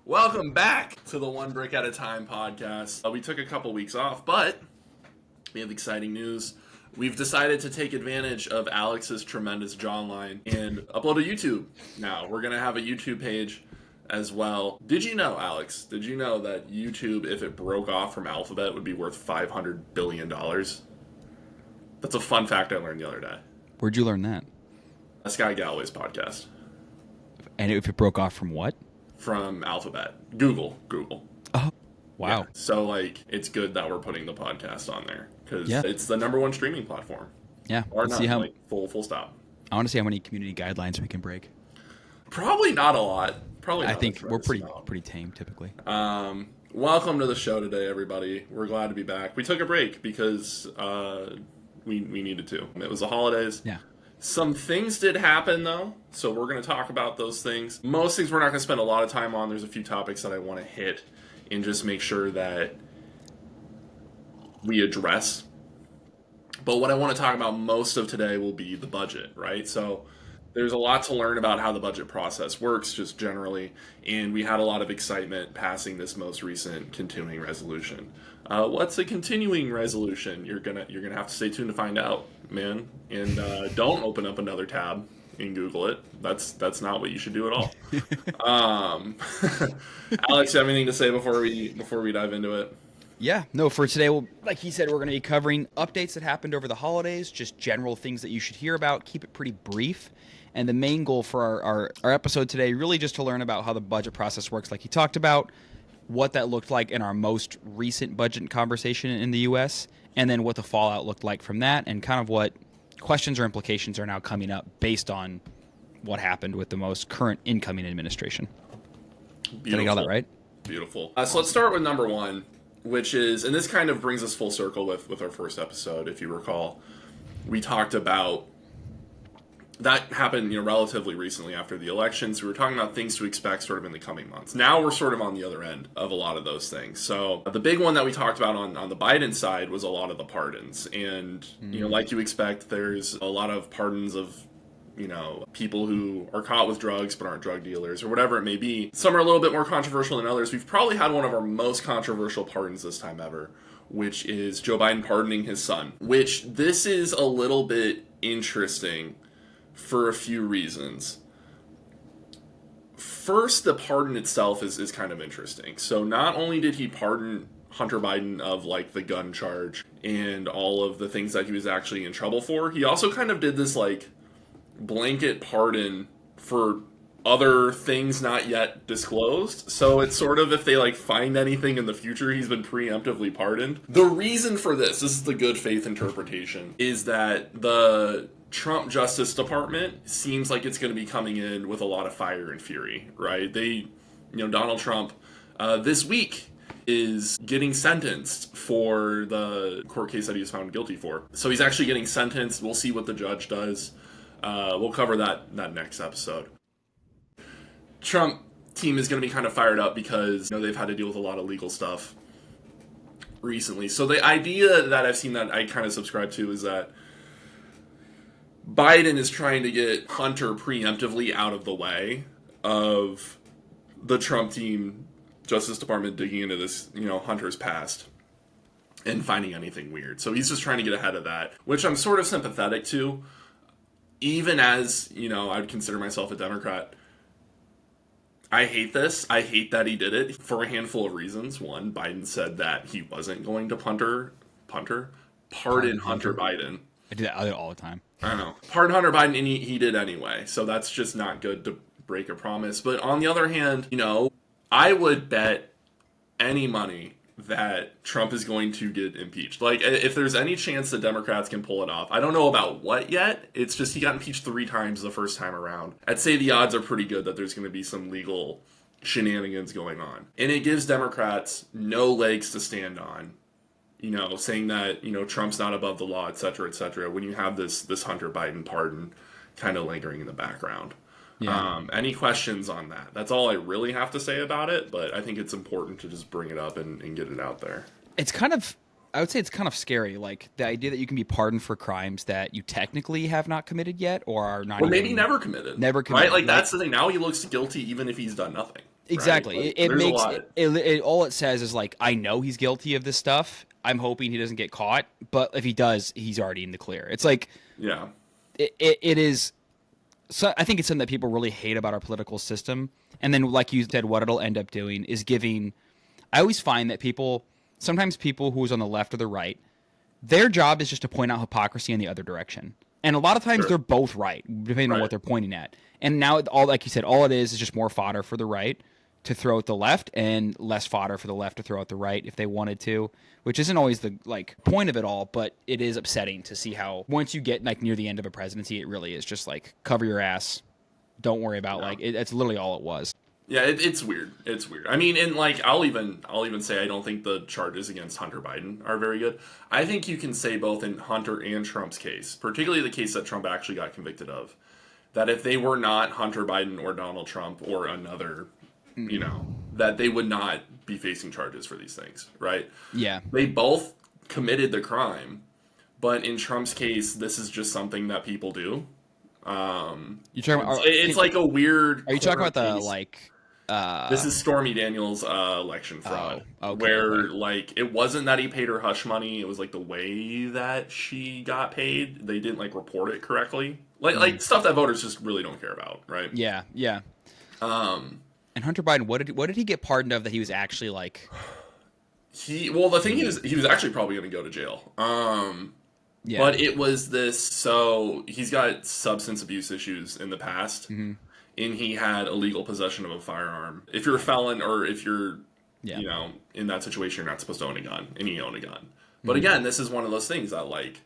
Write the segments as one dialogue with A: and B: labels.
A: Welcome back to the One Brick at a Time podcast. We took a couple weeks off, but we have exciting news. We've decided to take advantage of Alex's tremendous jawline and upload to YouTube now. We're going to have a YouTube page as well. Did you know, Alex, did you know that YouTube, if it broke off from Alphabet, would be worth $500 billion? That's a fun fact I learned the other day.
B: Where'd you learn that?
A: Sky Galloway's podcast.
B: And if it broke off from what?
A: From Alphabet. Google.
B: Oh, wow.
A: Yeah. So, it's good that we're putting the podcast on there because it's the number one streaming platform.
B: Yeah.
A: Or not, full stop.
B: I want to see how many community guidelines we can break.
A: Probably not a lot.
B: I think we're pretty tame typically.
A: Welcome to the show today, everybody. We're glad to be back. We took a break because we needed to. It was the holidays.
B: Yeah.
A: Some things did happen, though, so we're going to talk about those things. Most things we're not going to spend a lot of time on. There's a few topics that I want to hit and just make sure that we address. But what I want to talk about most of today will be the budget, right? So there's a lot to learn about how the budget process works, just generally, and we had a lot of excitement passing this most recent continuing resolution. What's a continuing resolution? You're gonna have to stay tuned to find out, man. And don't open up another tab and Google it. That's not what you should do at all. Alex, you have anything to say before we dive into it?
B: Yeah, no, for today, like he said, we're going to be covering updates that happened over the holidays, just general things that you should hear about, keep it pretty brief. And the main goal for our episode today, really just to learn about how the budget process works, like he talked about, what that looked like in our most recent budget conversation in the U.S., and then what the fallout looked like from that, and kind of what questions or implications are now coming up based on what happened with the most current incoming administration.
A: Beautiful.
B: Did I get all that right?
A: Beautiful. So let's start with number one, which is, and this kind of brings us full circle with our first episode, if you recall. We talked about that happened, relatively recently after the elections. We were talking about things to expect sort of in the coming months. Now we're sort of on the other end of a lot of those things. So the big one that we talked about on the Biden side was a lot of the pardons. And, like you expect, there's a lot of pardons of, people who are caught with drugs but aren't drug dealers or whatever it may be. Some are a little bit more controversial than others. We've probably had one of our most controversial pardons this time ever, which is Joe Biden pardoning his son, which this is a little bit interesting for a few reasons. First, the pardon itself is kind of interesting. So not only did he pardon Hunter Biden of the gun charge and all of the things that he was actually in trouble for, he also kind of did this blanket pardon for other things not yet disclosed. So it's sort of if they find anything in the future, he's been preemptively pardoned. The reason for this is the good faith interpretation, is that the Trump Justice Department seems like it's going to be coming in with a lot of fire and fury, right? Donald Trump this week is getting sentenced for the court case that he was found guilty for. So he's actually getting sentenced. We'll see what the judge does. We'll cover that next episode. Trump team is going to be kind of fired up because they've had to deal with a lot of legal stuff recently. So the idea that I've seen that I kind of subscribe to is that Biden is trying to get Hunter preemptively out of the way of the Trump team, Justice Department digging into this, Hunter's past and finding anything weird. So he's just trying to get ahead of that, which I'm sort of sympathetic to. Even as, I would consider myself a Democrat, I hate this. I hate that he did it for a handful of reasons. One, Biden said that he wasn't going to pardon Hunter Biden.
B: I do that all the time.
A: I know. Pardon Hunter Biden, and he did anyway. So that's just not good to break a promise. But on the other hand, I would bet any money that Trump is going to get impeached. If there's any chance that Democrats can pull it off, I don't know about what yet. It's just he got impeached 3 times the first time around. I'd say the odds are pretty good that there's going to be some legal shenanigans going on. And it gives Democrats no legs to stand on, saying that, Trump's not above the law, et cetera, when you have this Hunter Biden pardon kind of lingering in the background. Yeah. Any questions on that? That's all I really have to say about it, but I think it's important to just bring it up and get it out there.
B: It's kind of I would say it's kind of scary, like the idea that you can be pardoned for crimes that you technically have not committed yet or are not.
A: Or maybe never committed.
B: Never committed.
A: Right? Like that's the thing. Now he looks guilty even if he's done nothing.
B: Exactly.
A: Right? Like,
B: It
A: there's a
B: makes
A: lot.
B: it all it says is like, I know he's guilty of this stuff. I'm hoping he doesn't get caught, but if he does, he's already in the clear. It's like
A: Yeah.
B: it is. So I think it's something that people really hate about our political system. And then, like you said, what it'll end up doing is giving. I always find that sometimes people who's on the left or the right, their job is just to point out hypocrisy in the other direction. And a lot of times
A: Sure.
B: they're both right, depending on what
A: Right.
B: they're pointing at. And now, all like you said, all it is just more fodder for the right to throw at the left, and less fodder for the left to throw at the right if they wanted to, which isn't always the like point of it all. But it is upsetting to see how once you get like near the end of a presidency, it really is just like cover your ass, don't worry about
A: Yeah.
B: like that's literally all it was.
A: Yeah, it's weird. It's weird. I mean, and like I'll even say I don't think the charges against Hunter Biden are very good. I think you can say both in Hunter and Trump's case, particularly the case that Trump actually got convicted of, that if they were not Hunter Biden or Donald Trump or another, that they would not be facing charges for these things, right?
B: Yeah.
A: They both committed the crime, but in Trump's case, this is just something that people do.
B: You talking about?
A: It's like a weird.
B: Are you talking about the
A: case.
B: like?
A: This is Stormy Daniels' election fraud,
B: okay,
A: where
B: okay.
A: like it wasn't that he paid her hush money; it was like the way that she got paid. They didn't like report it correctly, like stuff that voters just really don't care about, right?
B: Yeah, yeah.
A: Um,
B: And Hunter Biden, what did he get pardoned of that he was actually like?
A: the thing he was actually probably going to go to jail.
B: Yeah.
A: But it was this. So he's got substance abuse issues in the past.
B: Mm-hmm.
A: And he had illegal possession of a firearm. If you're a felon or if you're,
B: Yeah.
A: in that situation, you're not supposed to own a gun, and he owned a gun. But again, this is one of those things that, like,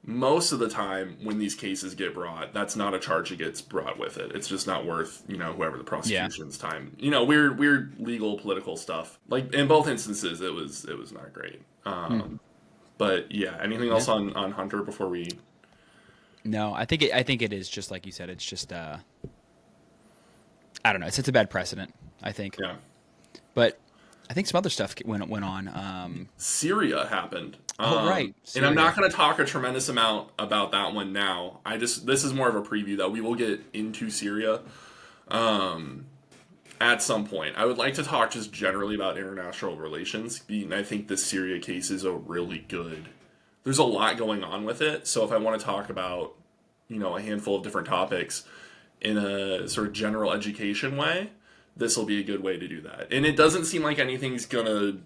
A: most of the time when these cases get brought, that's not a charge that gets brought with it. It's just not worth, whoever the prosecution's time. Weird legal, political stuff. Like, in both instances, it was not great. But, yeah, anything else on Hunter before we...
B: No, I think it is just like you said. It's just I don't know. It's a bad precedent, I think.
A: Yeah.
B: But I think some other stuff went on.
A: Syria happened.
B: Right.
A: And I'm not going to talk a tremendous amount about that one now. This is more of a preview that we will get into Syria at some point. I would like to talk just generally about international relations. And I think the Syria case is a really good. There's a lot going on with it. So if I want to talk about, a handful of different topics in a sort of general education way, this will be a good way to do that. And it doesn't seem like anything's gonna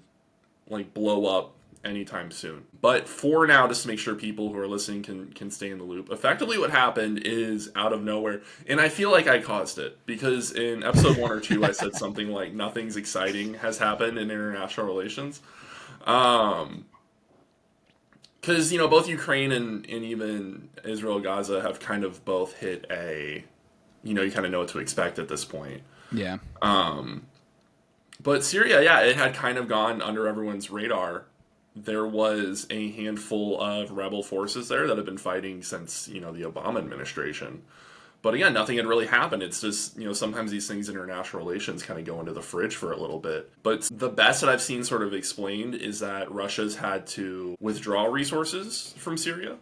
A: like blow up anytime soon. But for now, just to make sure people who are listening can stay in the loop. Effectively what happened is out of nowhere, and I feel like I caused it, because in episode 1 or 2 I said something like nothing's exciting has happened in international relations. Because, both Ukraine and even Israel, Gaza have kind of both hit a, you kind of know what to expect at this point.
B: Yeah.
A: But Syria, yeah, it had kind of gone under everyone's radar. There was a handful of rebel forces there that have been fighting since, the Obama administration. But again, nothing had really happened. It's just, sometimes these things in international relations kind of go into the fridge for a little bit. But the best that I've seen sort of explained is that Russia's had to withdraw resources from Syria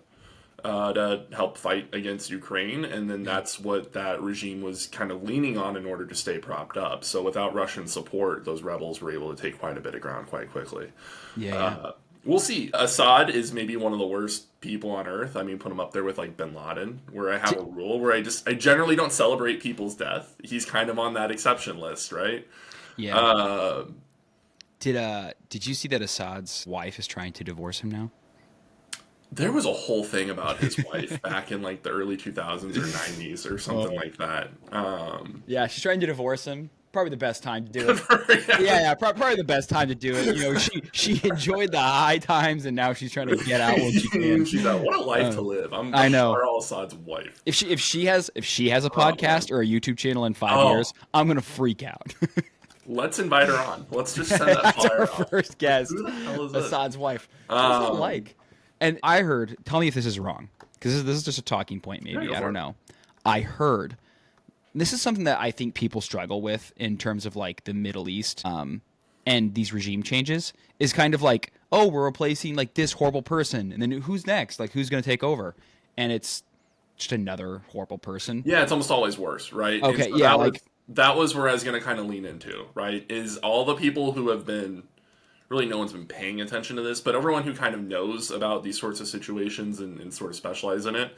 A: to help fight against Ukraine. And then that's what that regime was kind of leaning on in order to stay propped up. So without Russian support, those rebels were able to take quite a bit of ground quite quickly.
B: Yeah.
A: We'll see. Assad is maybe one of the worst people on earth. I mean, put him up there with like Bin Laden, where I have a rule where I generally don't celebrate people's death. He's kind of on that exception list, right?
B: Yeah. Did you see that Assad's wife is trying to divorce him now?
A: There was a whole thing about his wife back in like the early 2000s or 90s or something like that.
B: Yeah, she's trying to divorce him. Probably the best time to do it. Yeah, probably the best time to do it. She enjoyed the high times, and now she's trying to get out when she can.
A: She's like, what a life to live.
B: I know.
A: Bashar al-Assad's wife.
B: If she has a podcast or a YouTube channel in 5 years, I'm gonna freak out.
A: Let's invite her on. Let's just send that flyer
B: That's our first guest.
A: Who the hell is this?
B: Assad's wife. What's it like? And I heard. Tell me if this is wrong, because this is just a talking point. Maybe I don't know. I heard. This is something that I think people struggle with in terms of like the Middle East and these regime changes is kind of like, oh, we're replacing like this horrible person. And then who's next? Like, who's going to take over? And it's just another horrible person.
A: Yeah, it's almost always worse, right?
B: Okay,
A: so
B: yeah.
A: that was where I was going to kind of lean into, right? Is all the people who have been, really no one's been paying attention to this, but everyone who kind of knows about these sorts of situations and sort of specialize in it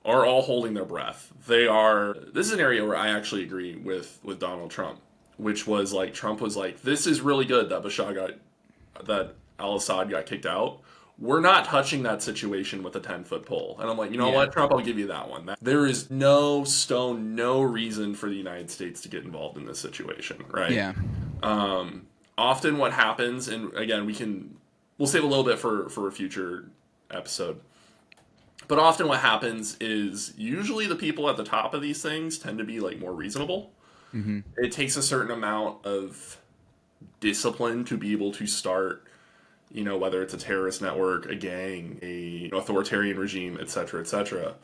A: are all holding their breath. This is an area where I actually agree with Donald Trump, which was like, Trump was like, this is really good that al-Assad got kicked out. We're not touching that situation with a 10-foot pole. And I'm like, you know what, Trump, I'll give you that one. There is no reason for the United States to get involved in this situation, right?
B: Yeah.
A: Often what happens, and again, we'll save a little bit for a future episode, but often what happens is usually the people at the top of these things tend to be like more reasonable. Mm-hmm. It takes a certain amount of discipline to be able to start, whether it's a terrorist network, a gang, a authoritarian regime, etc., etc.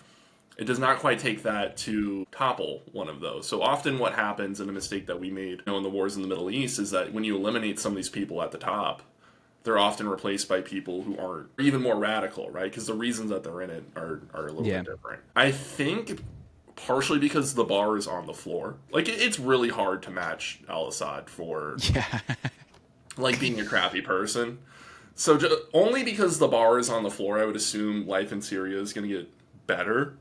A: It does not quite take that to topple one of those. So often what happens, and a mistake that we made in the wars in the Middle East, is that when you eliminate some of these people at the top, they're often replaced by people who are even more radical, right? Because the reasons that they're in it are a little bit different. I think partially because the bar is on the floor. Like, it's really hard to match al-Assad for like being a crappy person. So only because the bar is on the floor, I would assume life in Syria is going to get better,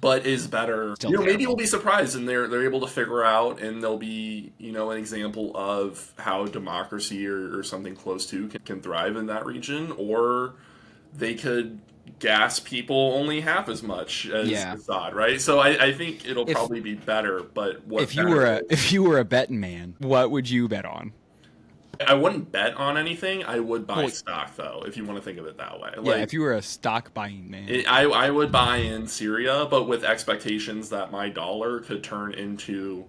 A: but is better.
B: Still
A: maybe we'll be surprised and they're able to figure out, and there'll be, an example of how democracy or something close to can thrive in that region, or they could gas people only half as much as Assad, right? So I think it'll probably be better. But
B: if you were a betting man, what would you bet on?
A: I wouldn't bet on anything. I would buy stock, though, if you want to think of it that way.
B: Yeah, if you were a stock buying man.
A: I would buy in Syria, but with expectations that my dollar could turn into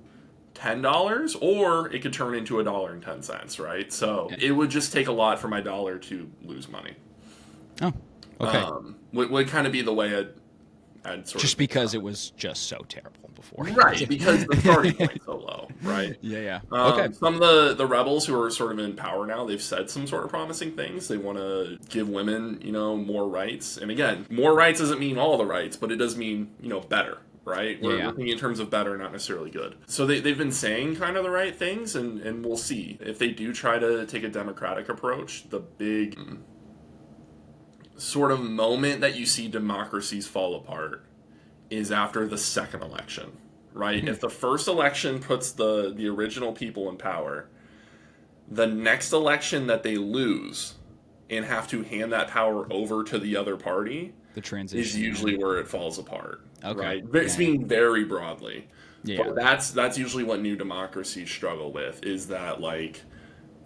A: $10, or it could turn into $1.10, right? So it would just take a lot for my dollar to lose money.
B: Oh, okay.
A: Would kind of be the way I'd sort
B: just
A: of
B: because it was just so terrible before.
A: Right, because the starting point's so low, right?
B: Yeah. Okay.
A: Some of the rebels who are sort of in power now, they've said some sort of promising things. They want to give women, more rights. And again, more rights doesn't mean all the rights, but it does mean, better, right? We're looking in terms of better, not necessarily good. So they've been saying kind of the right things, and we'll see. If they do try to take a democratic approach, the big sort of moment that you see democracies fall apart is after the second election, right? If the first election puts the original people in power, the next election that they lose and have to hand that power over to the other party,
B: the transition
A: is usually where it falls apart.
B: Okay.
A: Right? Speaking very broadly.
B: Yeah.
A: But that's usually what new democracies struggle with, is that, like,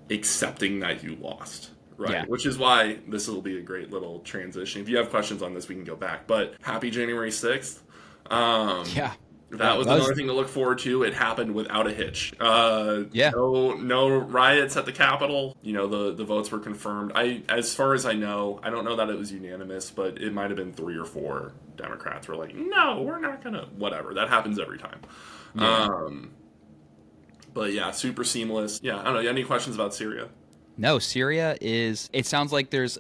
A: accepting that you lost. Right,
B: yeah.
A: Which is why this will be a great little transition. If you have questions on this, we can go back. But happy January 6th. That was another thing to look forward to. It happened without a hitch. No riots at the Capitol. The votes were confirmed. As far as I know, I don't know that it was unanimous, but it might have been 3 or 4 Democrats were like, no, we're not gonna. Whatever. That happens every time. Yeah. But yeah, super seamless. Yeah, I don't know. Any questions about Syria?
B: No, Syria it sounds like there's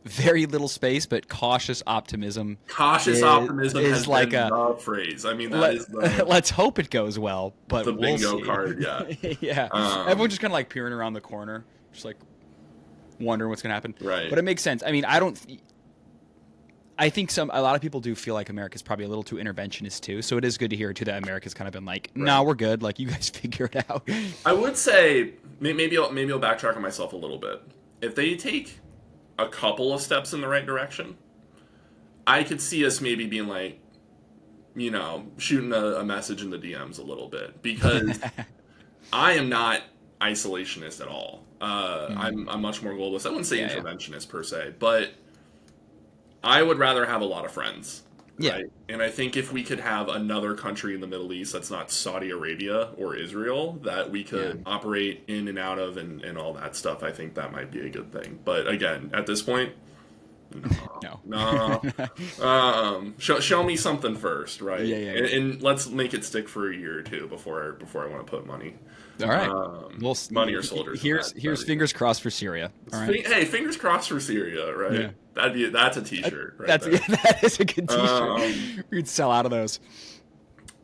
B: very little space, but cautious optimism.
A: Cautious optimism is
B: like
A: been the phrase. I mean, that is the...
B: Let's hope it goes well, but
A: the bingo
B: see.
A: card, yeah.
B: Yeah. Everyone's just kind of like peering around the corner, just like wondering what's going to happen.
A: Right.
B: But it makes sense. I mean, I think a lot of people do feel like America's probably a little too interventionist too. So it is good to hear too that America's kind of been like, no, we're good. Like, you guys figure it out.
A: I would say maybe I'll backtrack on myself a little bit. If they take a couple of steps in the right direction, I could see us maybe being like, shooting a message in the DMs a little bit, because I am not isolationist at all. I'm much more globalist. I wouldn't say interventionist per se, but I would rather have a lot of friends.
B: Yeah.
A: Right? And I think if we could have another country in the Middle East that's not Saudi Arabia or Israel that we could operate in and out of and all that stuff, I think that might be a good thing. But again, at this point, no. Show me something first, right?
B: Yeah.
A: And let's make it stick for a year or two before I want to put money.
B: All right.
A: Money or soldiers.
B: Here's fingers crossed for Syria. All right.
A: Hey, fingers crossed for Syria, right? Yeah. That's a t-shirt. Right
B: that is a good t-shirt. We'd sell out of those.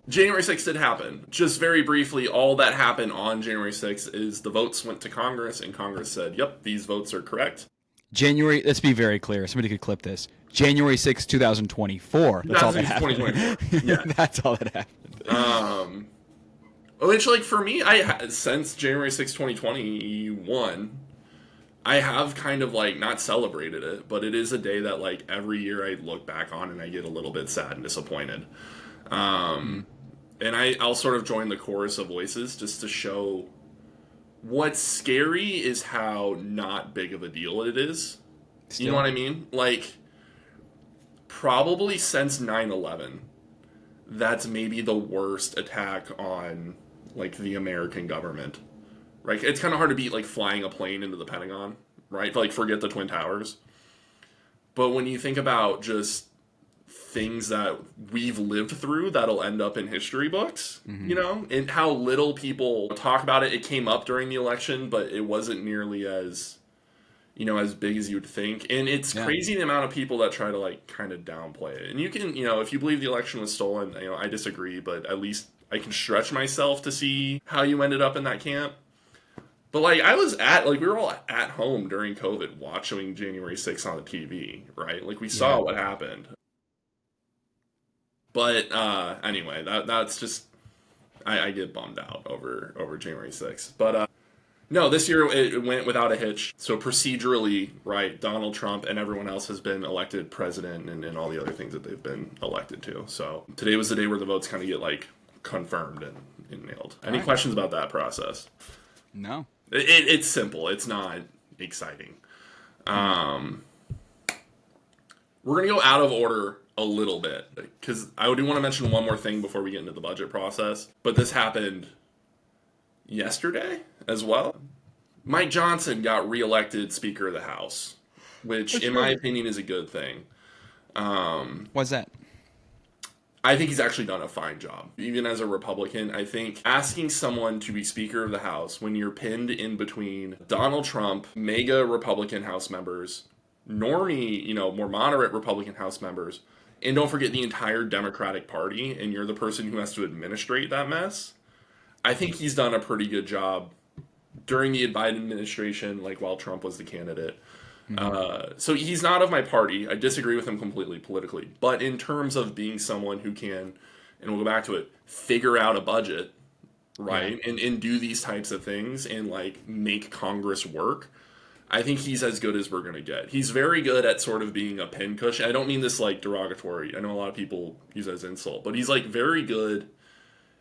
A: January 6th did happen. Just very briefly, all that happened on January 6th is the votes went to Congress, and Congress said, yep, these votes are correct.
B: Let's be very clear. Somebody could clip this. January 6th, 2024. That's all that happened. 2024. Yeah. That's all that happened.
A: Which, like, for me, since January 6th, 2021, I have kind of, like, not celebrated it, but it is a day that, like, every year I look back on and I get a little bit sad and disappointed. And I'll sort of join the chorus of voices just to show what's scary is how not big of a deal it is. Still. You know what I mean? Like, probably since 9/11, that's maybe the worst attack on, like, the American government. Right? It's kind of hard to beat, like, flying a plane into the Pentagon, right? Like, forget the Twin Towers. But when you think about just things that we've lived through that'll end up in history books, you know, and how little people talk about it. It came up during the election, but it wasn't nearly as, you know, as big as you'd think. And it's crazy the amount of people that try to, like, kind of downplay it. And you can, you know, if you believe the election was stolen, you know, I disagree, but at least I can stretch myself to see how you ended up in that camp. But, like, we were all at home during COVID watching January 6th on the TV, right? Like, we saw what happened. But anyway, that's just I get bummed out over January 6th. But no, this year it went without a hitch. So procedurally, right, Donald Trump and everyone else has been elected president and all the other things that they've been elected to. So today was the day where the votes kind of get, like, confirmed and nailed. Any questions about that process?
B: No.
A: It's simple. It's not exciting. We're going to go out of order a little bit, because I do want to mention one more thing before we get into the budget process. But this happened yesterday as well. Mike Johnson got reelected Speaker of the House, which in my opinion is a good thing.
B: What's that?
A: I think he's actually done a fine job. Even as a Republican, I think asking someone to be Speaker of the House when you're pinned in between Donald Trump, mega Republican House members, normie, you know, more moderate Republican House members, and don't forget the entire Democratic Party, and you're the person who has to administrate that mess. I think he's done a pretty good job during the Biden administration, like while Trump was the candidate. So he's not of my party. I disagree with him completely politically. But in terms of being someone who can, and we'll go back to it, figure out a budget, right? Yeah. And do these types of things and, like, make Congress work, I think he's as good as we're going to get. He's very good at sort of being a pincushion. I don't mean this, like, derogatory. I know a lot of people use it as insult. But he's, like, very good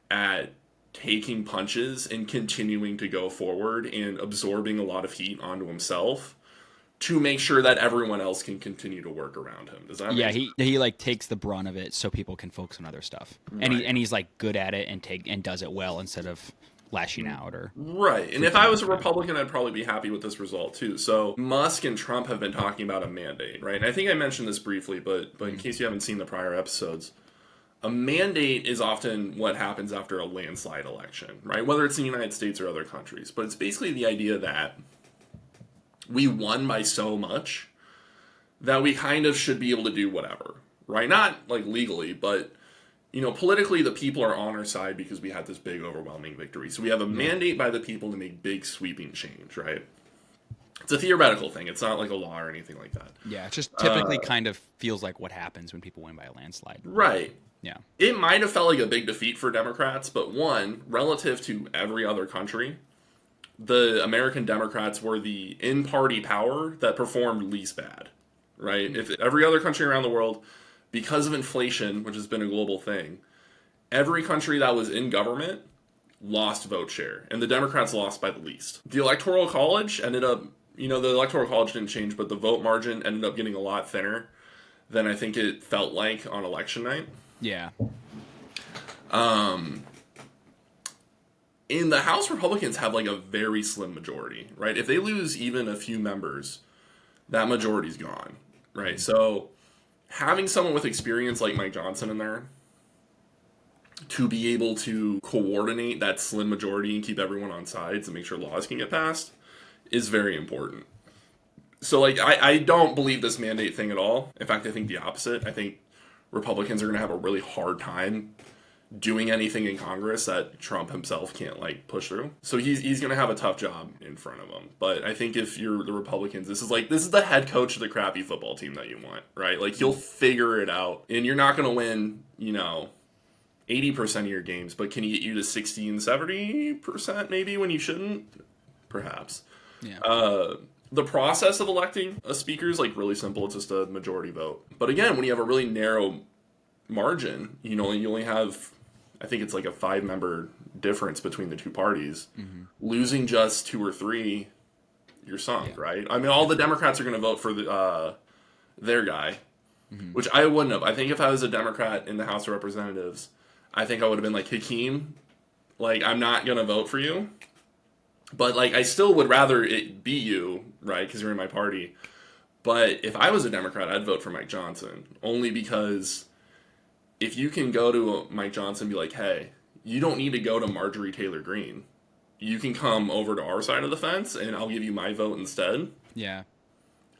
A: at taking punches and continuing to go forward and absorbing a lot of heat onto himself to make sure that everyone else can continue to work around him. Does that make sense?
B: He like takes the brunt of it so people can focus on other stuff. Right. And he's like good at it and does it well instead of lashing out or
A: right. And if I was a Republican, I'd probably be happy with this result too. So Musk and Trump have been talking about a mandate, right? And I think I mentioned this briefly, but in case you haven't seen the prior episodes, a mandate is often what happens after a landslide election, right? Whether it's in the United States or other countries. But it's basically the idea that we won by so much that we kind of should be able to do whatever, right? Not like legally, but, you know, politically the people are on our side because we had this big overwhelming victory. So we have a mandate by the people to make big sweeping change, right? It's a theoretical thing. It's not like a law or anything like that.
B: Yeah, it just typically kind of feels like what happens when people win by a landslide.
A: Right.
B: Yeah.
A: It might have felt like a big defeat for Democrats, but one, relative to every other country, the American Democrats were the in-party power that performed least bad, right? If every other country around the world, because of inflation, which has been a global thing, every country that was in government lost vote share, and the Democrats lost by the least. The Electoral College ended up, you know, the Electoral College didn't change, but the vote margin ended up getting a lot thinner than I think it felt like on election night.
B: Yeah.
A: In the House, Republicans have like a very slim majority, right? If they lose even a few members, that majority's gone, right? So having someone with experience like Mike Johnson in there to be able to coordinate that slim majority and keep everyone on sides and make sure laws can get passed is very important. So, like, I don't believe this mandate thing at all. In fact, I think the opposite. I think Republicans are going to have a really hard time doing anything in Congress that Trump himself can't like push through. So he's going to have a tough job in front of him. But I think if you're the Republicans, this is the head coach of the crappy football team that you want, right? Like you'll figure it out, and you're not going to win, 80% of your games, but can he get you to 60 and 70% maybe when you shouldn't? Perhaps.
B: Yeah.
A: The process of electing a speaker is like really simple. It's just a majority vote. But again, when you have a really narrow margin, you only have, I think it's like a 5-member difference between the two parties. Mm-hmm. Losing just 2 or 3, you're sunk, right? I mean, all the Democrats are going to vote for their guy, mm-hmm. which I wouldn't have. I think if I was a Democrat in the House of Representatives, I think I would have been like, Hakeem, like, I'm not going to vote for you. But, like, I still would rather it be you, right, because you're in my party. But if I was a Democrat, I'd vote for Mike Johnson. Only because if you can go to Mike Johnson and be like, hey, you don't need to go to Marjorie Taylor Greene. You can come over to our side of the fence, and I'll give you my vote instead.
B: Yeah.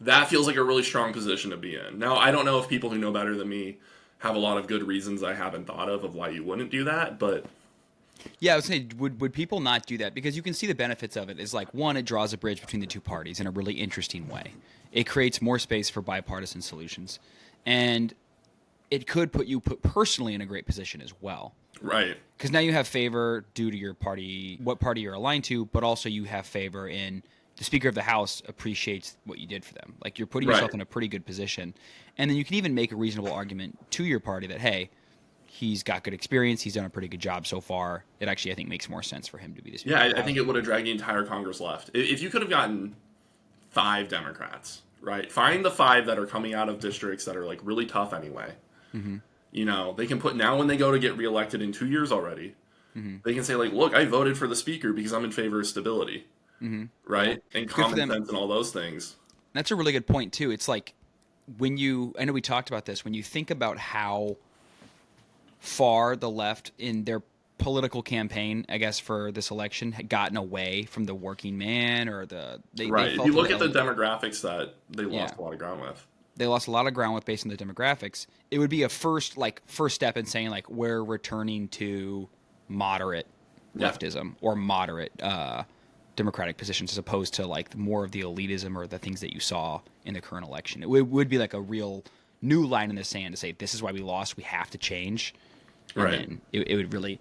A: That feels like a really strong position to be in. Now, I don't know if people who know better than me have a lot of good reasons I haven't thought of why you wouldn't do that, but...
B: Yeah, I was saying, would people not do that? Because you can see the benefits of it. Is like, one, it draws a bridge between the two parties in a really interesting way. It creates more space for bipartisan solutions. And it could put you personally in a great position as well.
A: Right.
B: Because now you have favor due to your party, what party you're aligned to, but also you have favor in the Speaker of the House appreciates what you did for them. Like, you're putting yourself in a pretty good position. And then you can even make a reasonable argument to your party that, hey, he's got good experience. He's done a pretty good job so far. It actually, I think, makes more sense for him to be the Speaker.
A: Yeah, I think it would have dragged the entire Congress left. If you could have gotten 5 Democrats, right? Find the 5 that are coming out of districts that are like really tough anyway. Mm-hmm. They can put, now when they go to get reelected in 2 years already, mm-hmm. they can say like, look, I voted for the Speaker because I'm in favor of stability, mm-hmm. right? And common sense and all those things.
B: That's a really good point too. It's like I know we talked about this, when you think about how far the left in their political campaign, I guess, for this election had gotten away from the working man or
A: right. If you look at the demographics that they lost a lot of ground with.
B: They lost a lot of ground with based on the demographics. It would be a first step in saying like we're returning to moderate leftism or moderate democratic positions as opposed to like more of the elitism or the things that you saw in the current election. It would be like a real new line in the sand to say this is why we lost. We have to change.
A: Right.
B: And it would really,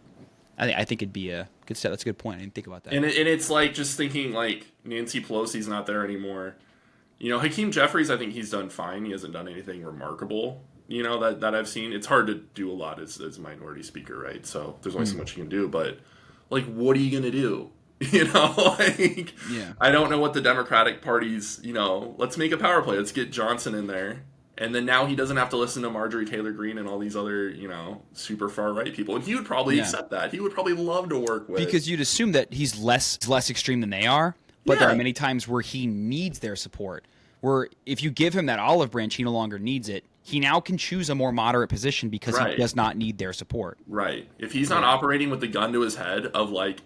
B: I think it'd be a good step. That's a good point. I didn't think about that.
A: And it's like just thinking like Nancy Pelosi's not there anymore. Hakeem Jeffries, I think he's done fine. He hasn't done anything remarkable, that I've seen. It's hard to do a lot as minority speaker, right? So there's only so much you can do. But like, what are you gonna do? I don't know what the Democratic Party's. Let's make a power play. Let's get Johnson in there. And then now he doesn't have to listen to Marjorie Taylor Greene and all these other, super far right people. And he would probably accept that. He would probably love to work with.
B: Because you'd assume that he's less extreme than they are. But there are many times where he needs their support. Where if you give him that olive branch, he no longer needs it. He now can choose a more moderate position because he does not need their support.
A: Right. If he's not operating with the gun to his head of like,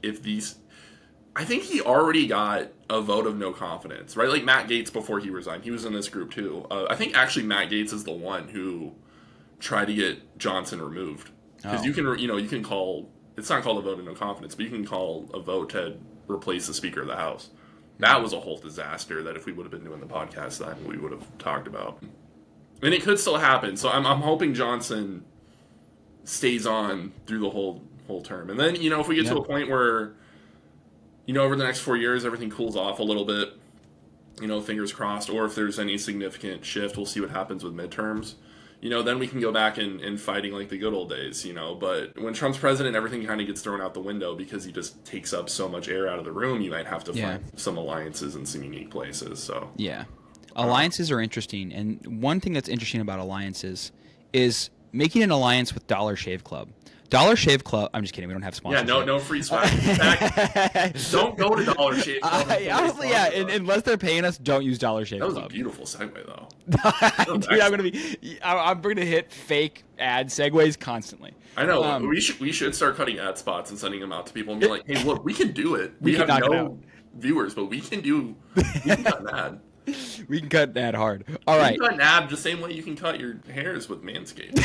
A: I think he already got a vote of no confidence, right? Like Matt Gaetz before he resigned, he was in this group too. I think actually Matt Gaetz is the one who tried to get Johnson removed because you can call. It's not called a vote of no confidence, but you can call a vote to replace the Speaker of the House. That was a whole disaster that if we would have been doing the podcast then we would have talked about. And it could still happen. So I'm hoping Johnson stays on through the whole term. And then, if we get to a point where, over the next 4 years, everything cools off a little bit, fingers crossed, or if there's any significant shift, we'll see what happens with midterms. Then we can go back and fighting like the good old days, But when Trump's president, everything kind of gets thrown out the window because he just takes up so much air out of the room. You might have to find some alliances in some unique places. So
B: alliances are interesting. And one thing that's interesting about alliances is making an alliance with Dollar Shave Club. Dollar Shave Club. I'm just kidding. We don't have sponsors.
A: Yeah, no free swag. In fact, don't go to Dollar Shave Club.
B: Honestly, unless they're paying us, don't use Dollar Shave Club.
A: That was a beautiful segue, though.
B: Dude, I'm gonna hit fake ad segues constently.
A: I know. We should start cutting ad spots and sending them out to people and be like, hey, look, we can do it. We have no viewers, but we can cut an ad.
B: We can cut that hard. All
A: You
B: right.
A: can cut an ab the same way you can cut your hairs with Manscaped.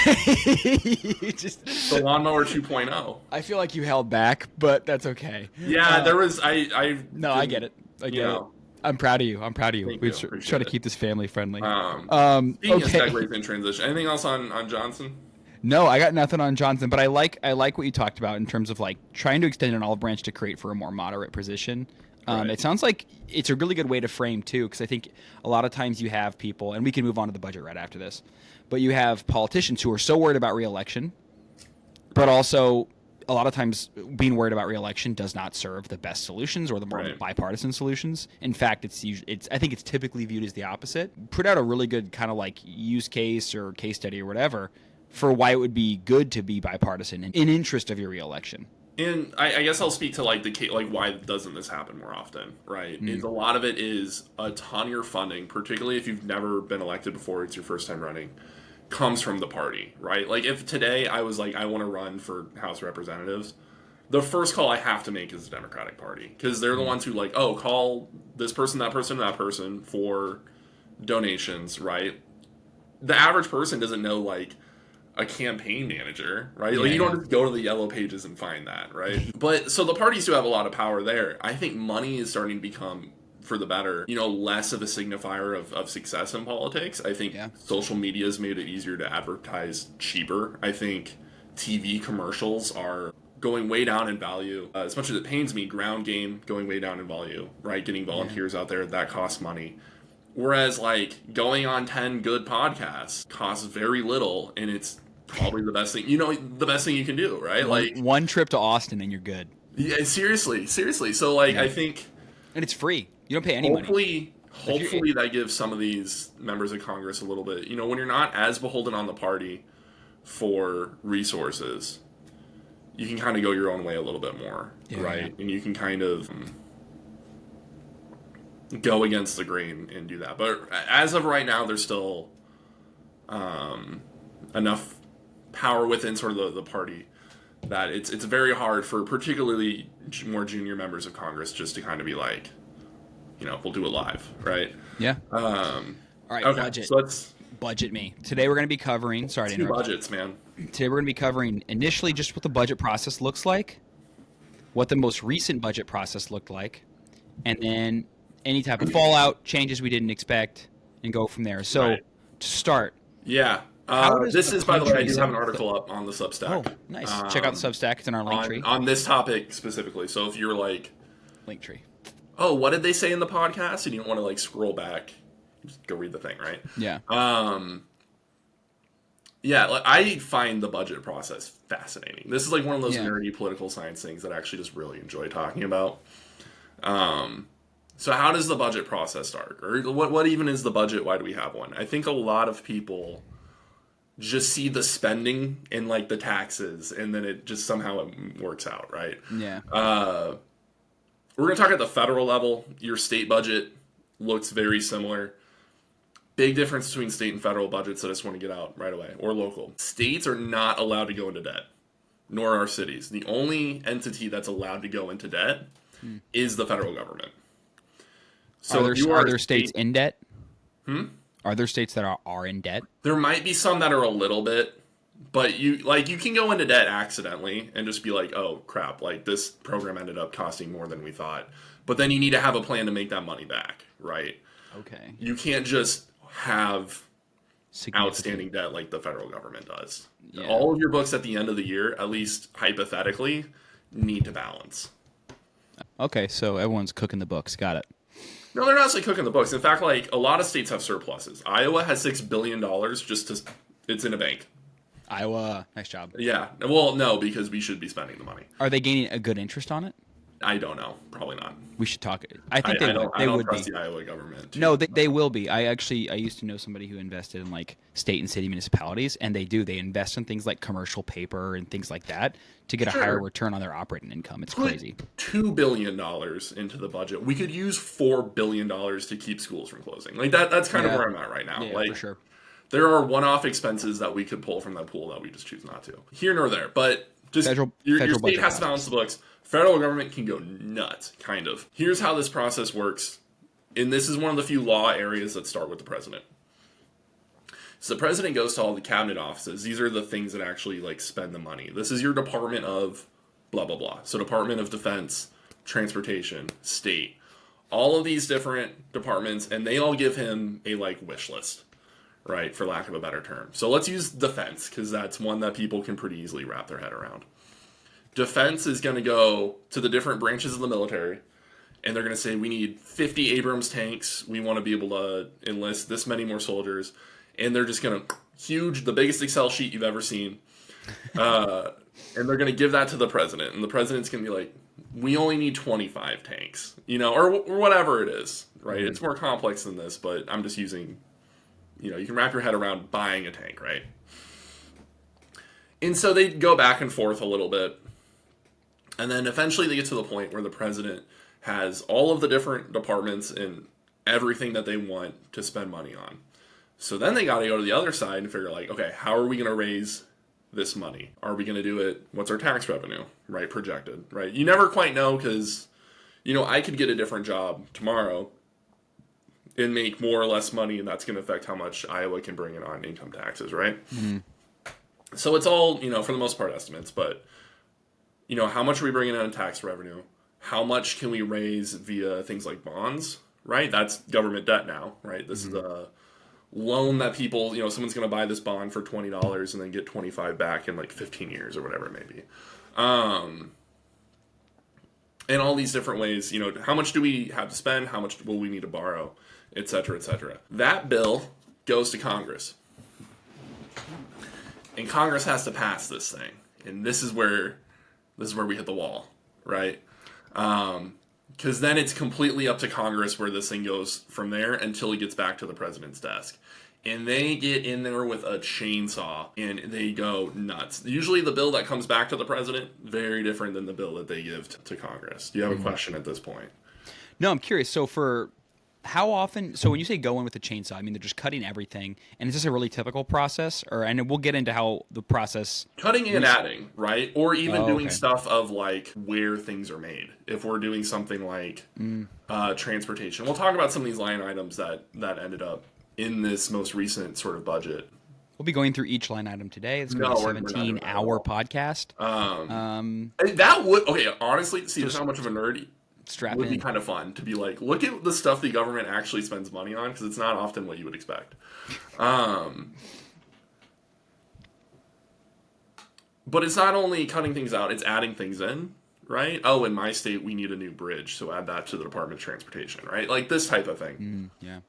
B: You just,
A: The lawnmower 2.0.
B: I feel like you held back, but that's okay.
A: Yeah, there was I
B: No, I get it. I get it. I'm proud of you. I'm proud of you.
A: Thank
B: We
A: you.
B: try
A: Appreciate
B: to
A: it.
B: keep this family friendly.
A: Speaking of
B: Okay.
A: segues in transition, anything else on Johnson?
B: No, I got nothing on Johnson, but I like what you talked about in terms of like trying to extend an olive branch to create for a more moderate position.
A: Right.
B: It sounds like it's a really good way to frame too, because I think a lot of times you have people, and we can move on to the budget right after this, but you have politicians who are so worried about reelection, but also a lot of times being worried about reelection does not serve the best solutions or the more
A: Right.
B: bipartisan solutions. In fact, I think it's typically viewed as the opposite. Put out a really good kind of like use case or case study or whatever for why it would be good to be bipartisan in interest of your reelection.
A: And I guess I'll speak to like why doesn't this happen more often, right? Is a lot of it is a ton of your funding, particularly if you've never been elected before, it's your first time running, comes from the party, right? Like if today I was like I want to run for House Representatives, the first call I have to make is the Democratic Party because they're the ones who like, oh, call this person, that person, that person for donations, right? The average person doesn't know like a campaign manager, right? Like you don't just go to the yellow pages and find that, right? But so the parties do have a lot of power there. I think money is starting to become, for the better, less of a signifier of success in politics. I think social media has made it easier to advertise cheaper. I think TV commercials are going way down in value. As much as it pains me, ground game going way down in value, right? Getting volunteers out there, that costs money. Whereas like going on 10 good podcasts costs very little and it's probably the best thing, the best thing you can do, right? Like
B: One trip to Austin and you're good.
A: Yeah, seriously. So like I think
B: And it's free. You don't pay any money.
A: Hopefully that gives some of these members of Congress a little bit, when you're not as beholden on the party for resources, you can kind of go your own way a little bit more, right? And you can kind of go against the grain and do that. But as of right now, there's still enough power within sort of the party that it's very hard for particularly more junior members of Congress just to kind of be like, we'll do it live, right?
B: Yeah.
A: All
B: right,
A: okay,
B: budget.
A: So let's
B: Budget me. Today we're going to be covering, sorry to
A: two
B: interrupt.
A: budgets, man.
B: Today we're going to be covering initially just what the budget process looks like, what the most recent budget process looked like, and then any type of fallout, changes we didn't expect, and go from there. So to start.
A: Yeah. This is, by the way, I do have an article up on the Substack.
B: Oh, nice. Check out the Substack. It's in our link tree.
A: On this topic specifically. So if you're like,
B: Link tree.
A: oh, what did they say in the podcast? And you don't want to like scroll back, just go read the thing, right?
B: Yeah.
A: Yeah, like, I find the budget process fascinating. This is like one of those nerdy political science things that I actually just really enjoy talking about. So how does the budget process start? Or what even is the budget? Why do we have one? I think a lot of people just see the spending and like the taxes, and then it just somehow it works out, right?
B: Yeah.
A: We're going to talk at the federal level. Your state budget looks very similar. Big difference between state and federal budgets that I just want to get out right away, or local. States are not allowed to go into debt, nor are cities. The only entity that's allowed to go into debt is the federal government. So
B: are there states in debt? Are there states that are in debt?
A: There might be some that are a little bit, but you can go into debt accidentally and just be like, oh crap, like this program ended up costing more than we thought. But then you need to have a plan to make that money back, right?
B: Okay.
A: You can't just have outstanding debt like the federal government does. Yeah. All of your books at the end of the year, at least hypothetically, need to balance.
B: Okay, so everyone's cooking the books. Got it.
A: No, they're not actually cooking the books. In fact, like a lot of states have surpluses. Iowa has $6 billion it's in a bank.
B: Iowa, nice job.
A: Yeah. Well, no, because we should be spending the money.
B: Are they gaining a good interest on it?
A: I don't know. Probably not.
B: We should talk. I think they would.
A: I don't trust the Iowa government.
B: No, they will be. I used to know somebody who invested in like state and city municipalities, and they do. They invest in things like commercial paper and things like that to get a higher return on their operating income. It's crazy.
A: $2 billion into the budget. We could use $4 billion to keep schools from closing. Like that's kind of where I'm at right now.
B: Yeah,
A: like,
B: for sure.
A: There are one-off expenses that we could pull from that pool that we just choose not to. Here nor there, but just your state has to balance the books. Federal government can go nuts, kind of. Here's how this process works And this is one of the few law areas that start with the president. So the president goes to all the cabinet offices. These are the things that actually like spend the money. This is your Department of blah, blah, blah. So Department of Defense, Transportation, State, all of these different departments, and they all give him a like wish list, right? For lack of a better term. So let's use defense, because that's one that people can pretty easily wrap their head around. Defense is going to go to the different branches of the military, and they're going to say, we need 50 Abrams tanks. We want to be able to enlist this many more soldiers. And they're just going to, the biggest Excel sheet you've ever seen. And they're going to give that to the president. And the president's going to be like, we only need 25 tanks, or whatever it is, right? Mm-hmm. It's more complex than this, but I'm just using, you can wrap your head around buying a tank, right? And so they go back and forth a little bit. And then eventually they get to the point where the president has all of the different departments and everything that they want to spend money on. So then they got to go to the other side and figure like, okay, how are we going to raise this money? Are we going to do it? What's our tax revenue, right? Projected, right? You never quite know because, I could get a different job tomorrow and make more or less money, and that's going to affect how much Iowa can bring in on income taxes, right? Mm-hmm. So it's all, for the most part, estimates, but, how much are we bringing in tax revenue? How much can we raise via things like bonds, right? That's government debt now, right? This mm-hmm. is a loan that people, someone's going to buy this bond for $20 and then get 25 back in like 15 years or whatever it may be. And all these different ways, how much do we have to spend? How much will we need to borrow, et cetera, et cetera. That bill goes to Congress. And Congress has to pass this thing. And this is where we hit the wall, right? Because then it's completely up to Congress where this thing goes from there until it gets back to the president's desk. And they get in there with a chainsaw and they go nuts. Usually the bill that comes back to the president, very different than the bill that they give to Congress. Do you have a question at this point?
B: No, I'm curious. So for how often, so when you say go in with a chainsaw, I mean, they're just cutting everything. And is this a really typical process? And we'll get into how the process...
A: Cutting and adding, right? Or even doing stuff of like where things are made. If we're doing something like transportation. We'll talk about some of these line items that ended up in this most recent sort of budget.
B: We'll be going through each line item today. It's going to be a 17-hour podcast.
A: That would... Okay, honestly, see just how much of a nerd...
B: Strap
A: would
B: in.
A: Be kind of fun to be like, look at the stuff the government actually spends money on, because it's not often what you would expect. But it's not only cutting things out, it's adding things in, right? Oh, in my state, we need a new bridge, so add that to the Department of Transportation, right? Like this type of thing.
B: Yeah.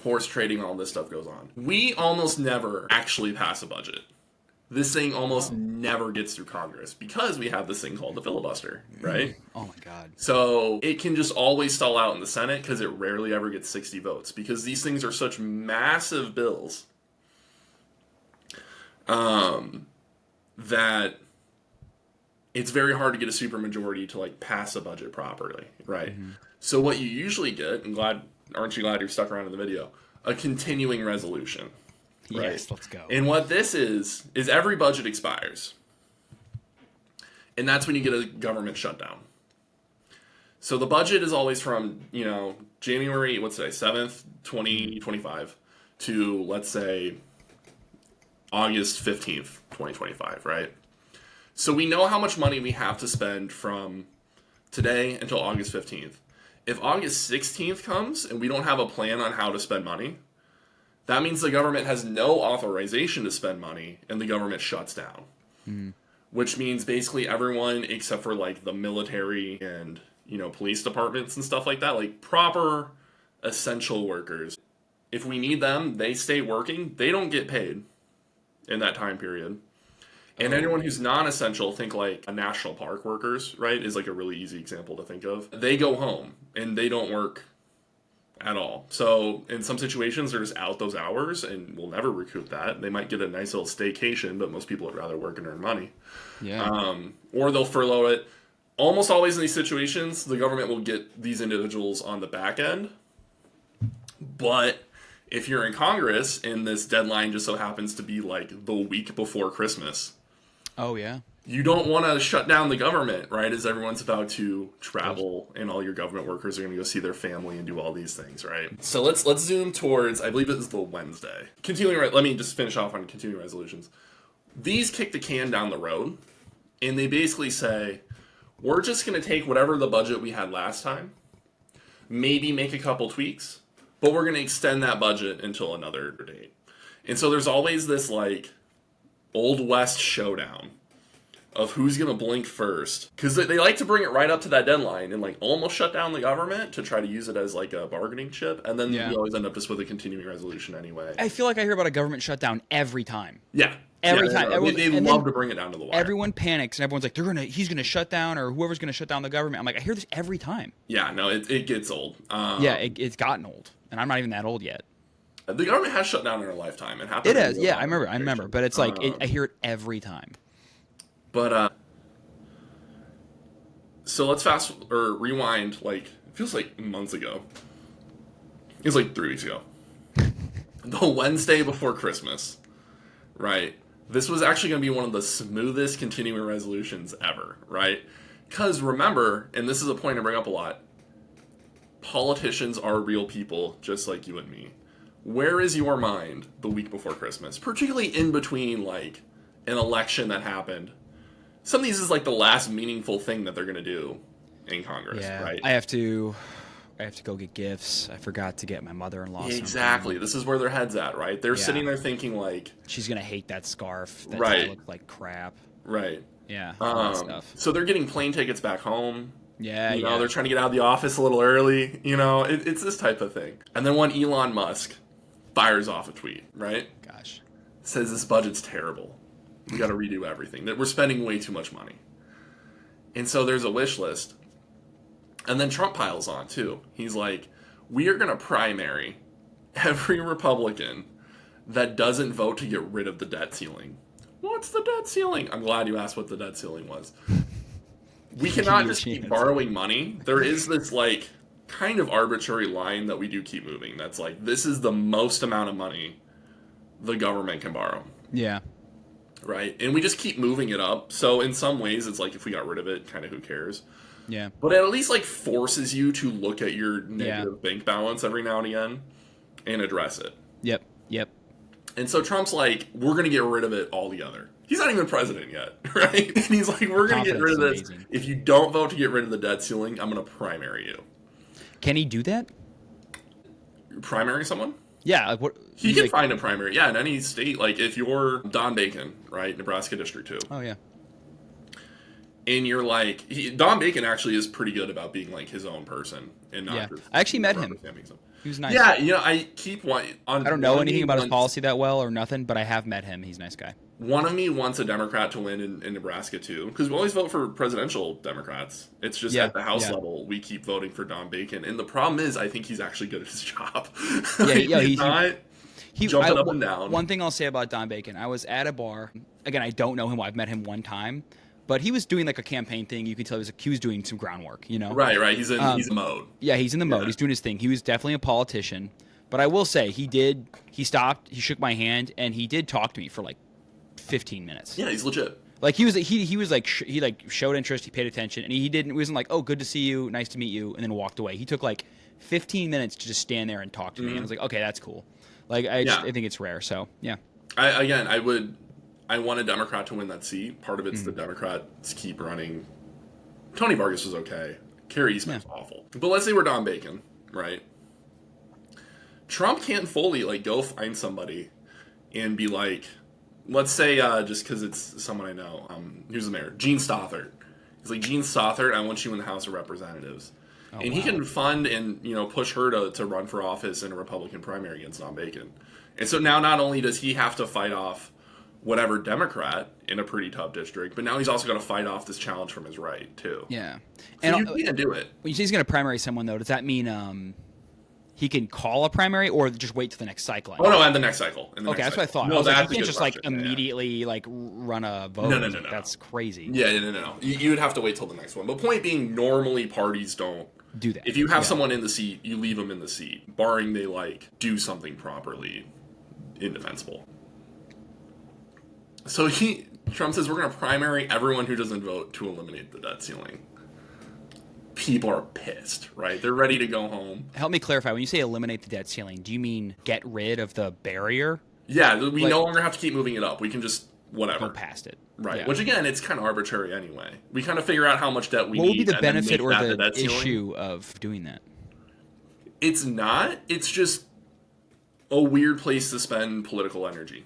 A: Horse trading, all this stuff goes on. We almost never actually pass a budget. This thing almost never gets through Congress because we have this thing called the filibuster, right?
B: Oh my God.
A: So it can just always stall out in the Senate because it rarely ever gets 60 votes because these things are such massive bills that it's very hard to get a supermajority to like pass a budget properly, right? Mm-hmm. So what you usually get, and aren't you glad you're stuck around in the video, a continuing resolution. Right?
B: Yes, let's go.
A: And what this is every budget expires. And that's when you get a government shutdown. So the budget is always from, January, 7th, 2025 to, let's say, August 15th, 2025, right? So we know how much money we have to spend from today until August 15th. If August 16th comes and we don't have a plan on how to spend money, that means the government has no authorization to spend money, and the government shuts down. Mm-hmm. Which means basically everyone except for like the military and, police departments and stuff like that, like proper essential workers. If we need them, they stay working. They don't get paid in that time period. And anyone who's non-essential, think like a national park workers, right, is like a really easy example to think of. They go home and they don't work at all. So in some situations, they're just out those hours and we'll never recoup that. They might get a nice little staycation, but most people would rather work and earn money. Yeah. Or they'll furlough it. Almost always in these situations, the government will get these individuals on the back end. But if you're in Congress and this deadline just so happens to be like the week before Christmas,
B: Oh, yeah.
A: You don't want to shut down the government, right? As everyone's about to travel and all your government workers are going to go see their family and do all these things, right? So let's zoom towards, I believe it was the Wednesday. Let me just finish off on continuing resolutions. These kick the can down the road, and they basically say, we're just going to take whatever the budget we had last time, maybe make a couple tweaks, but we're going to extend that budget until another date. And so there's always this like Old West showdown of who's going to blink first. Because they like to bring it right up to that deadline and like almost shut down the government to try to use it as like a bargaining chip. And then we always end up just with a continuing resolution anyway.
B: I feel like I hear about a government shutdown every time.
A: Yeah.
B: Every time.
A: They love to bring it down to the wire.
B: Everyone panics and everyone's like, he's going to shut down, or whoever's going to shut down the government. I'm like, I hear this every time.
A: Yeah, no, it gets old.
B: It's gotten old. And I'm not even that old yet.
A: The government has shut down in our lifetime. It happened.
B: It has. Yeah, I remember. But it's like, I hear it every time.
A: But, so let's rewind, like, it feels like months ago. It was like 3 weeks ago. The Wednesday before Christmas, right? This was actually going to be one of the smoothest continuing resolutions ever, right? Because remember, and this is a point I bring up a lot, politicians are real people just like you and me. Where is your mind the week before Christmas? Particularly in between, like, an election that happened. Some of these is like the last meaningful thing that they're going to do in Congress, right?
B: I have to go get gifts. I forgot to get my mother-in-law
A: Exactly.
B: something.
A: This is where their head's at, right? They're sitting there thinking like...
B: She's going to hate that scarf. That looks like crap.
A: Right.
B: Yeah, all that stuff.
A: So they're getting plane tickets back home.
B: Yeah,
A: You know, they're trying to get out of the office a little early. You know, it's this type of thing. And then when Elon Musk fires off a tweet, right?
B: Gosh.
A: Says this budget's terrible. We got to redo everything. That we're spending way too much money. And so there's a wish list. And then Trump piles on, too. He's like, we are going to primary every Republican that doesn't vote to get rid of the debt ceiling. What's the debt ceiling? I'm glad you asked what the debt ceiling was. We cannot just keep borrowing money. There is this, like, kind of arbitrary line that we do keep moving. That's like, this is the most amount of money the government can borrow.
B: Yeah.
A: Right? And we just keep moving it up. So in some ways, it's like if we got rid of it, kind of who cares?
B: Yeah.
A: But it at least like forces you to look at your negative bank balance every now and again and address it.
B: Yep.
A: And so Trump's like, we're going to get rid of it altogether. He's not even president yet, right? And he's like, we're going to get rid of this. Amazing. If you don't vote to get rid of the debt ceiling, I'm going to primary you.
B: Can he do that?
A: Primary someone?
B: Yeah, like what
A: he can find a primary. Yeah, in any state. Like if you're Don Bacon, right, Nebraska District 2.
B: Oh yeah.
A: And you're like, Don Bacon actually is pretty good about being like his own person and not. Just
B: I actually met him. He was nice.
A: Yeah, you know, I don't
B: know anything about his policy that well or nothing, but I have met him. He's a nice guy.
A: One of me wants a Democrat to win in Nebraska too, because we always vote for presidential Democrats. It's just at the House level we keep voting for Don Bacon, and the problem is I think he's actually good at his job. He's not jumping up and down.
B: One thing I'll say about Don Bacon, I was at a bar. Again, I don't know him. I've met him one time, but he was doing like a campaign thing. You could tell he was doing some groundwork. You know,
A: right. He's in mode.
B: Yeah, he's in the mode. He's doing his thing. He was definitely a politician, but I will say he stopped. He shook my hand, and he did talk to me for like 15 minutes.
A: Yeah, he's legit.
B: Like he showed interest, he paid attention, and he wasn't like, "Oh, good to see you, nice to meet you," and then walked away. He took like 15 minutes to just stand there and talk to me. And I was like, "Okay, that's cool." Like I think it's rare. So, yeah.
A: I want a Democrat to win that seat. Part of it's the Democrats keep running. Tony Vargas was okay. Kerry Eastman's awful. But let's say we're Don Bacon, right? Trump can't fully like go find somebody and be like, let's say, just because it's someone I know, who's the mayor? Gene Stothert. He's like, Gene Stothert, I want you in the House of Representatives. He can fund and, push her to run for office in a Republican primary against Don Bacon. And so now not only does he have to fight off whatever Democrat in a pretty tough district, but now he's also got to fight off this challenge from his right, too.
B: Yeah.
A: So you can't do it.
B: When you say he's going to primary someone, though, does that mean he can call a primary or just wait till the next cycle?
A: And the next cycle.
B: Okay, that's what I thought.
A: No,
B: he can't just immediately run a vote.
A: No.
B: That's crazy.
A: Yeah, no. You would have to wait till the next one. But point being, normally parties don't
B: do that.
A: If you have someone in the seat, you leave them in the seat, barring they do something properly indefensible. So Trump says we're going to primary everyone who doesn't vote to eliminate the debt ceiling. People are pissed, right? They're ready to go home.
B: Help me clarify. When you say eliminate the debt ceiling, do you mean get rid of the barrier?
A: Yeah, we no longer have to keep moving it up. We can just whatever
B: Go past it.
A: Right.
B: Yeah.
A: Which again, it's kind of arbitrary anyway. We kind of figure out how much debt we need.
B: What would be the
A: and then
B: benefit
A: make
B: or
A: that
B: the
A: debt ceiling.
B: issue of doing that?
A: It's not. It's just a weird place to spend political energy.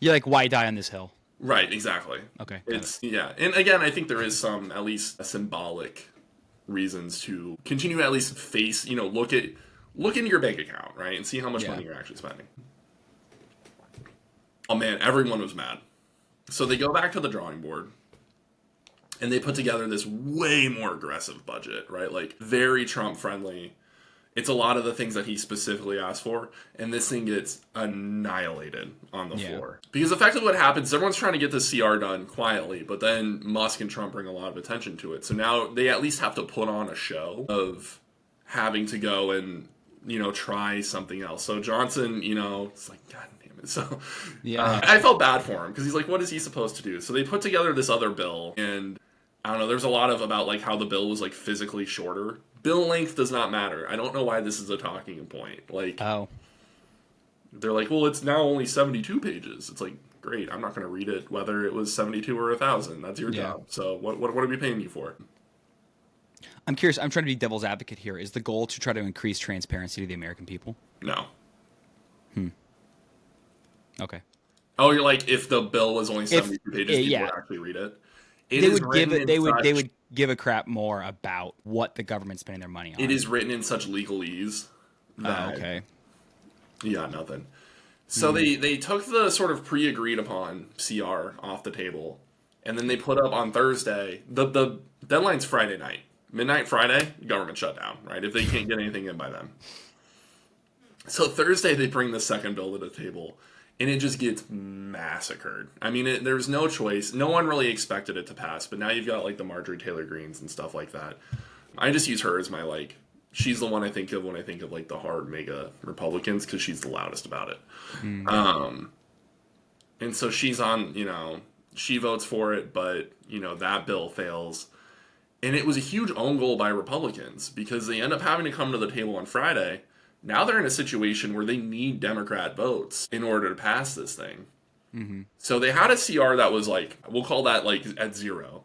B: You're like, why die on this hill?
A: Right, exactly.
B: Okay.
A: Yeah. And again, I think there is some at least symbolic reasons to continue to at least face, look into your bank account, right? And see how much money you're actually spending. Oh man, everyone was mad. So they go back to the drawing board and they put together this way more aggressive budget, right? Like very Trump friendly. It's a lot of the things that he specifically asked for, and this thing gets annihilated on the floor. Because effectively what happens, everyone's trying to get this CR done quietly, but then Musk and Trump bring a lot of attention to it. So now they at least have to put on a show of having to go and, try something else. So Johnson, it's like, God damn it. So I felt bad for him because he's like, what is he supposed to do? So they put together this other bill, and I don't know, there's a lot about like how the bill was like physically shorter. Bill length does not matter. I don't know why this is a talking point. Like, they're like, well, it's now only 72 pages. It's like, great, I'm not going to read it whether it was 72 or 1,000. That's your job. So what are we paying you for?
B: I'm curious. I'm trying to be devil's advocate here. Is the goal to try to increase transparency to the American people?
A: No.
B: Okay.
A: Oh, you're like, if the bill was only 72 pages, people would actually read it?
B: They would give a crap more about what the government's spending their money on.
A: It is written in such legalese that
B: okay.
A: Yeah, nothing. So they took the sort of pre-agreed upon CR off the table, and then they put up on Thursday. The deadline's Friday night, midnight Friday. Government shutdown, right? If they can't get anything in by then. So Thursday they bring the second bill to the table. And it just gets massacred. I mean, there's no choice. No one really expected it to pass. But now you've got, like, the Marjorie Taylor Greens and stuff like that. I just use her as my, like... She's the one I think of when I think of, like, the hard mega Republicans. Because she's the loudest about it. And so she's on, she votes for it. But, that bill fails. And it was a huge own goal by Republicans. Because they end up having to come to the table on Friday... Now they're in a situation where they need Democrat votes in order to pass this thing. So they had a CR that was like, we'll call that like at 0.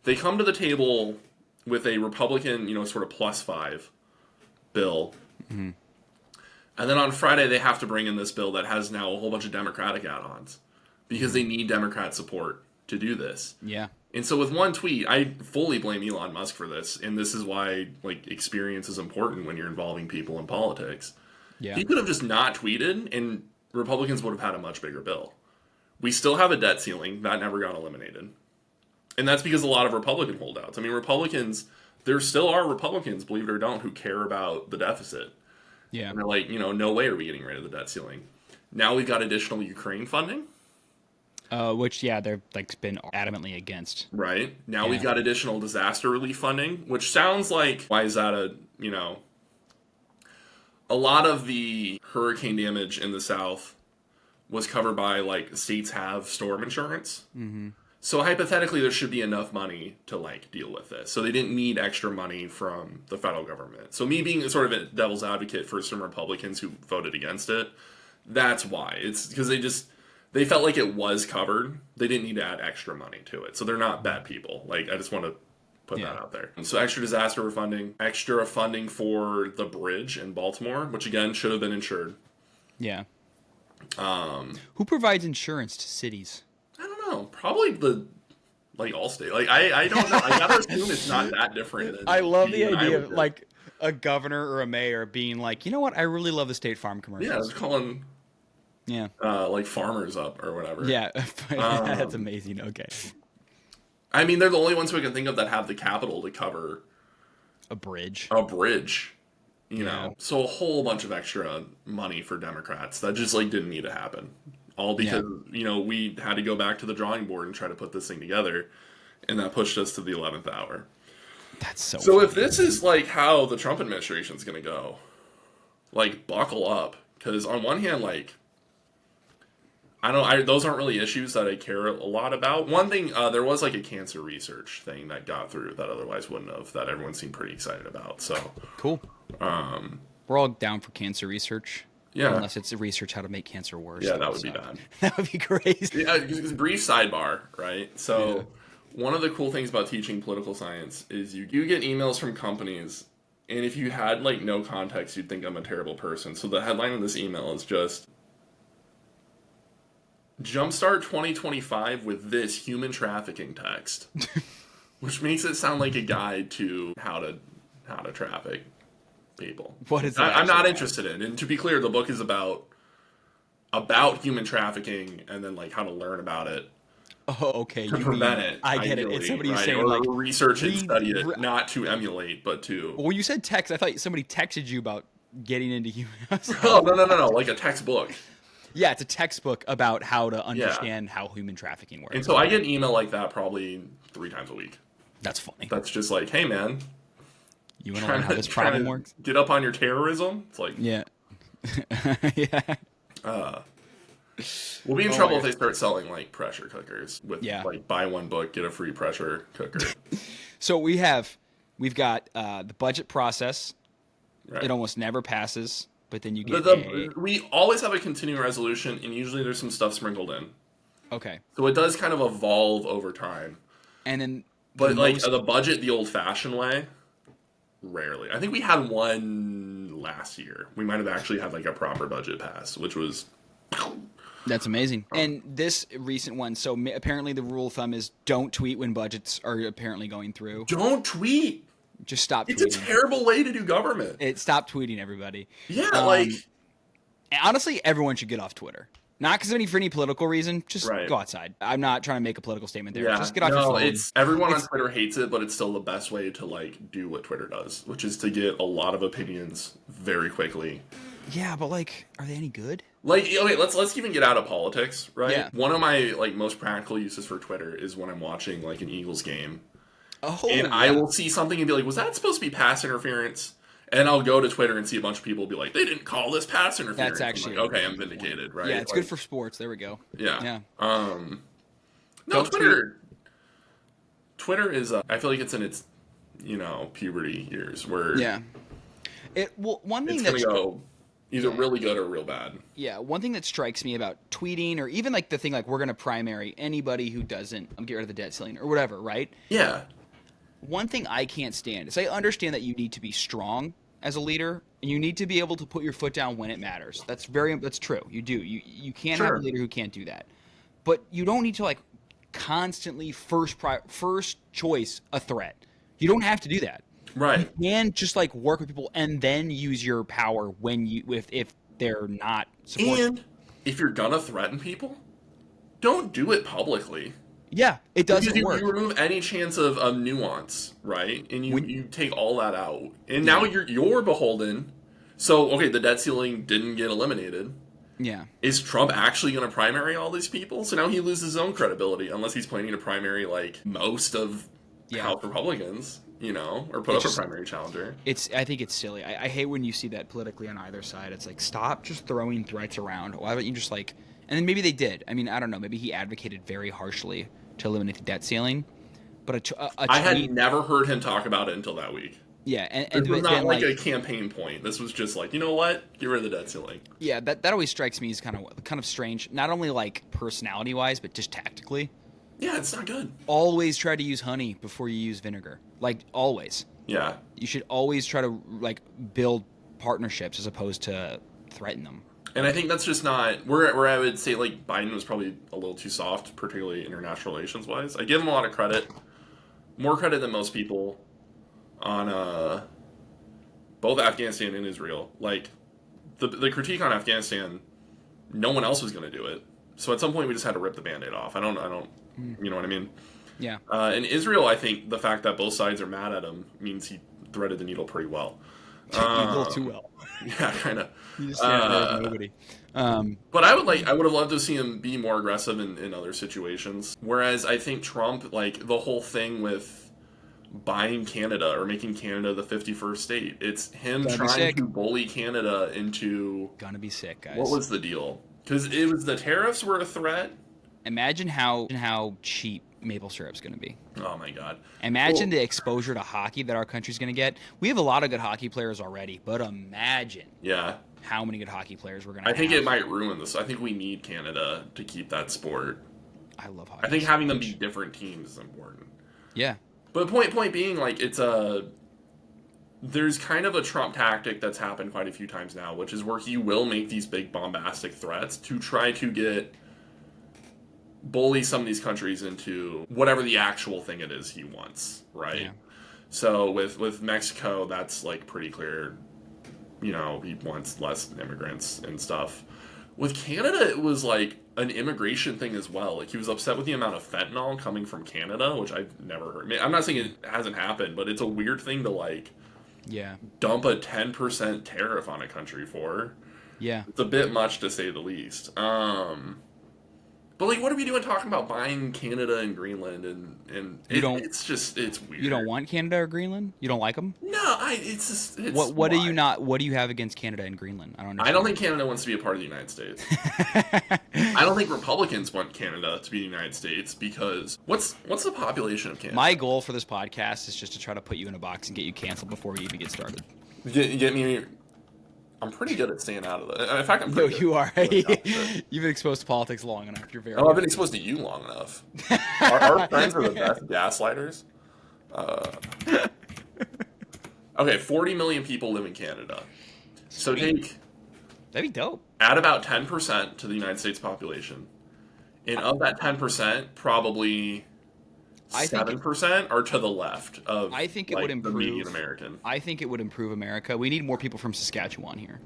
A: They come to the table with a Republican, sort of +5 bill. And then on Friday they have to bring in this bill that has now a whole bunch of Democratic add-ons because they need Democrat support to do this.
B: Yeah.
A: And so with one tweet, I fully blame Elon Musk for this, and this is why like experience is important when you're involving people in politics.
B: Yeah.
A: He could have just not tweeted, and Republicans would have had a much bigger bill. We still have a debt ceiling that never got eliminated, and that's because a lot of Republican holdouts. I mean, Republicans. There still are Republicans, believe it or don't, who care about the deficit.
B: Yeah.
A: And they're like, no way are we getting rid of the debt ceiling. Now we've got additional Ukraine funding.
B: Which, they're like been adamantly against.
A: Right. Now we've got additional disaster relief funding, which sounds like, why is that a lot of the hurricane damage in the South was covered by, like, states have storm insurance. So hypothetically, there should be enough money to, like, deal with this. So they didn't need extra money from the federal government. So me being sort of a devil's advocate for some Republicans who voted against it, that's why. It's because they felt like it was covered. They didn't need to add extra money to it. So they're not bad people. Like, I just want to put that out there. So extra disaster funding, extra funding for the bridge in Baltimore, which again should have been insured.
B: Yeah. Who provides insurance to cities?
A: I don't know. Probably Allstate. Like, I don't know. I gotta assume it's not that different.
B: I love the idea of like a governor or a mayor being like, you know what? I really love the State Farm commercials.
A: Yeah, I was calling.
B: Yeah.
A: Like farmers up or whatever.
B: Yeah. That's amazing. Okay.
A: I mean, they're the only ones who I can think of that have the capital to cover
B: a bridge.
A: You know. So a whole bunch of extra money for Democrats that just like didn't need to happen. All because, we had to go back to the drawing board and try to put this thing together, and that pushed us to the 11th hour.
B: That's so
A: funny. If this is like how the Trump administration is going to go, like, buckle up, because on one hand, like, I don't. Those aren't really issues that I care a lot about. One thing, there was like a cancer research thing that got through that otherwise wouldn't have. That everyone seemed pretty excited about. So
B: cool. We're all down for cancer research.
A: Yeah.
B: Unless it's a research how to make cancer worse.
A: Yeah, that would be bad.
B: That would be crazy.
A: Yeah, brief sidebar, right? So, one of the cool things about teaching political science is you do get emails from companies, and if you had like no context, you'd think I'm a terrible person. So the headline of this email is just Jumpstart 2025 with this human trafficking text, which makes it sound like a guide to how to traffic people.
B: What is
A: I'm not interested in. And to be clear, the book is about human trafficking and then like how to learn about it.
B: Oh, okay.
A: To prevent it.
B: I get
A: ideally,
B: it. It's somebody
A: right?
B: saying
A: or
B: like
A: research and study it, not to emulate, but to.
B: Well, you said text. I thought somebody texted you about getting into human.
A: Oh no! Like a textbook.
B: Yeah, it's a textbook about how to understand how human trafficking works.
A: And so I get an email like that probably 3 times a week.
B: That's funny.
A: That's just like, hey man,
B: you want to learn how this problem works?
A: Get up on your terrorism? It's like,
B: yeah. Yeah.
A: We'll be in trouble if they start selling like pressure cookers with like buy one book, get a free pressure cooker.
B: So we've got the budget process. Right. It almost never passes, but then you get
A: we always have a continuing resolution, and usually there's some stuff sprinkled in.
B: Okay.
A: So it does kind of evolve over time.
B: And then,
A: but like the budget, the old-fashioned way, rarely. I think we had one last year. We might have actually had like a proper budget pass, which was.
B: That's amazing. And this recent one, so apparently the rule of thumb is don't tweet when budgets are apparently going through.
A: Don't tweet.
B: Just stop tweeting.
A: It's a terrible way to do government.
B: Stop tweeting, everybody.
A: Yeah,
B: honestly, everyone should get off Twitter. Not because for any political reason. Just go outside. I'm not trying to make a political statement there.
A: Yeah,
B: just get off your phone.
A: Everyone on Twitter hates it, but it's still the best way to like do what Twitter does, which is to get a lot of opinions very quickly.
B: Yeah, but like, are they any good?
A: Like, okay, let's even get out of politics, right?
B: Yeah.
A: One of my like most practical uses for Twitter is when I'm watching like an Eagles game.
B: Oh,
A: and I will see something and be like, was that supposed to be pass interference? And I'll go to Twitter and see a bunch of people be like, they didn't call this pass interference.
B: That's actually
A: like, okay, I'm vindicated, right?
B: Yeah, it's good for sports. There we go.
A: Yeah. No, Twitter is. I feel like it's in its, puberty years where.
B: Yeah. One thing
A: that's gonna go either really good or real bad.
B: Yeah, one thing that strikes me about tweeting, or even like the thing like we're gonna primary anybody who doesn't get rid of the debt ceiling or whatever, right?
A: Yeah.
B: One thing I can't stand is I understand that you need to be strong as a leader, and you need to be able to put your foot down when it matters. That's true. You do. You can't have a leader who can't do that. But you don't need to like constantly first choice a threat. You don't have to do that.
A: Right.
B: You can just like work with people and then use your power when if they're not supporting.
A: And if you're gonna threaten people, don't do it publicly.
B: Yeah, it doesn't work.
A: You remove any chance of nuance, right? And you take all that out. And now you're beholden. So, okay, the debt ceiling didn't get eliminated.
B: Yeah.
A: Is Trump actually going to primary all these people? So now he loses his own credibility unless he's planning to primary like most of House Republicans, or put up a primary challenger.
B: I think it's silly. I hate when you see that politically on either side. It's like, stop just throwing threats around. Why don't you just like... And then maybe they did. I mean, I don't know. Maybe he advocated very harshly to eliminate the debt ceiling. But
A: I had never heard him talk about it until that week.
B: Yeah, and
A: it was not like a campaign point. This was just like, you know what? Get rid of the debt ceiling.
B: Yeah, that always strikes me as kind of strange. Not only like personality wise, but just tactically.
A: Yeah, it's not good.
B: Always try to use honey before you use vinegar. Like always.
A: Yeah.
B: You should always try to like build partnerships as opposed to threaten them.
A: And I think that's just not where I would say like Biden was probably a little too soft, particularly international relations wise. I give him a lot of credit, more credit than most people, on both Afghanistan and Israel. Like the critique on Afghanistan, no one else was going to do it. So at some point we just had to rip the Band-Aid off. I don't, you know what I mean?
B: Yeah.
A: In Israel, I think the fact that both sides are mad at him means he threaded the needle pretty well.
B: A little too well.
A: Yeah, kind of.
B: You just can't nobody.
A: But I would have loved to see him be more aggressive in other situations. Whereas I think Trump, like the whole thing with buying Canada or making Canada the 51st state, it's him trying to bully Canada into.
B: Gonna be sick, guys.
A: What was the deal? Because it was the tariffs were a threat.
B: Imagine how cheap maple syrup's going to be.
A: Oh my god.
B: Imagine
A: Well,
B: the exposure to hockey that our country's going to get. We have a lot of good hockey players already, but imagine
A: yeah.
B: how many good hockey players we're going to
A: I
B: have.
A: think it might ruin this. I think we need Canada to keep that sport.
B: I love hockey.
A: I think having them be different teams is important.
B: Yeah.
A: But point being, like, there's kind of a Trump tactic that's happened quite a few times now, which is where he will make these big bombastic threats to try to bully some of these countries into whatever the actual thing it is he wants, right?
B: Yeah.
A: So with Mexico, that's like pretty clear. You know, he wants less immigrants and stuff. With Canada, it was like an immigration thing as well. Like, he was upset with the amount of fentanyl coming from Canada, which I've never heard. I mean, I'm not saying it hasn't happened, but it's a weird thing to, like, dump a 10% tariff on a country for.
B: Yeah.
A: It's a bit much, to say the least. But, like, what are we doing talking about buying Canada and Greenland? It's weird.
B: You don't want Canada or Greenland? You don't like them?
A: No,
B: What do you have against Canada and Greenland?
A: I don't think Canada wants to be a part of the United States. I don't think Republicans want Canada to be the United States, because what's the population of Canada?
B: My goal for this podcast is just to try to put you in a box and get you canceled before we even get started.
A: Get me. I'm pretty good at staying out of it. In fact, I'm
B: No,
A: pretty
B: you are.
A: good.
B: You've been exposed to politics long enough. You're very.
A: Oh, I've been exposed to you long enough. Our friends are the best gaslighters. Okay, 40 million people live in Canada. So
B: That'd be dope.
A: Add about 10% to the United States population. And of that 10%, probably 7% are to the left of,
B: I think it
A: like,
B: would improve
A: the median American.
B: I think it would improve America. We need more people from Saskatchewan here.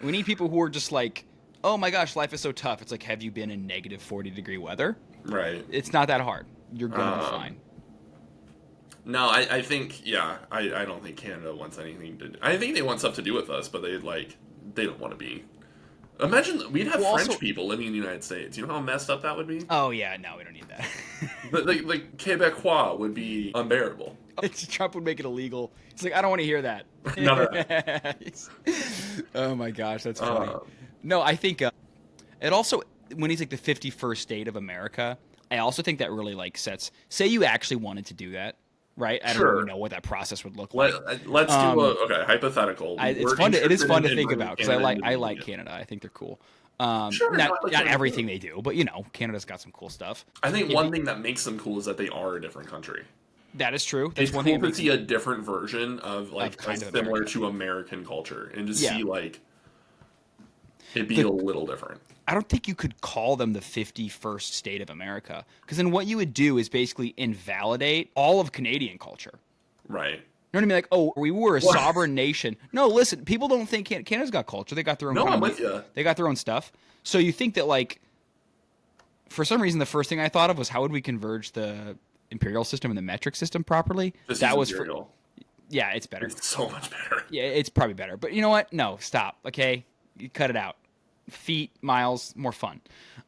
B: We need people who are just like, oh my gosh, life is so tough. It's like, have you been in negative 40-degree weather?
A: Right.
B: It's not that hard. You're going to be fine.
A: No, I think, I don't think Canada wants anything to do. I think they want stuff to do with us, but they don't want to be. Imagine we'd have French people living in the United States. You know how messed up that would be?
B: Oh, yeah, no, we don't need that.
A: the Quebecois would be unbearable.
B: Trump would make it illegal. It's like, I don't want to hear that.
A: None of that.
B: Oh my gosh, that's funny. No, I think it also, when he's like the 51st state of America, I also think that really like sets, say you actually wanted to do that, right? I don't really know what that process would look like.
A: Let's do hypothetical.
B: It is fun to think about, because I like Canada. I think they're cool. Not everything they do, but Canada's got some cool stuff.
A: I think one thing that makes them cool is that they are a different country.
B: That is true.
A: It's one thing to see a different version of similar to American culture, and to see like it'd be a little different.
B: I don't think you could call them the 51st state of America, because then what you would do is basically invalidate all of Canadian culture.
A: Right.
B: You know what I mean? Like, oh, we were a sovereign nation. No, listen, people don't think Canada's got culture. They got their own.
A: No, I'm with you.
B: They got their own stuff. So you think that, like, for some reason, the first thing I thought of was how would we converge the imperial system and the metric system properly?
A: That was imperial.
B: Yeah, it's better.
A: It's so much better.
B: Yeah, it's probably better. But you know what? No, stop. Okay, you cut it out. Feet, miles, more fun.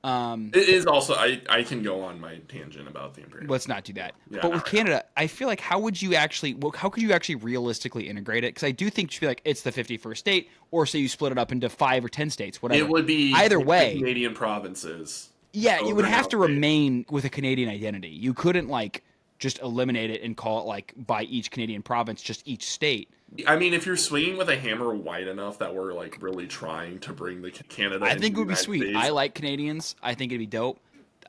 A: It is also. I can go on my tangent about the imperial.
B: Let's not do that.
A: Yeah,
B: but with Canada, I feel like how could you actually realistically integrate it? Because I do think it should be like it's the 51st state, or say you split it up into 5 or 10 states, whatever.
A: It would be
B: either way.
A: Canadian provinces.
B: Yeah, you would have to remain with a Canadian identity. You couldn't like just eliminate it and call it like by each Canadian province, just each state.
A: I mean, if you're swinging with a hammer wide enough that we're like really trying to bring the Canada,
B: I think it would be
A: United
B: sweet.
A: States.
B: I like Canadians. I think it'd be dope.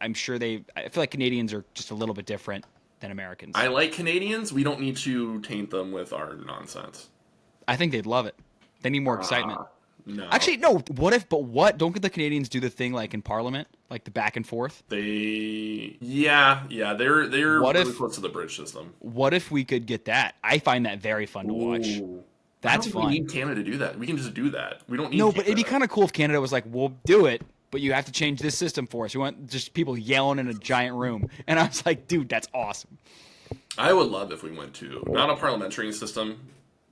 B: I feel like Canadians are just a little bit different than Americans.
A: I like Canadians. We don't need to taint them with our nonsense.
B: I think they'd love it. They need more excitement.
A: No.
B: Actually, no. What? Don't the Canadians do the thing like in Parliament, like the back and forth?
A: They're really close to the bridge system.
B: What if we could get that? I find that very fun to watch. That's fun.
A: We need Canada to do that. We can just do that. We don't need.
B: No, but it'd be kind of cool if Canada was like, "We'll do it, but you have to change this system for us." We want just people yelling in a giant room, and I was like, "Dude, that's awesome."
A: I would love if we went to not a parliamentary system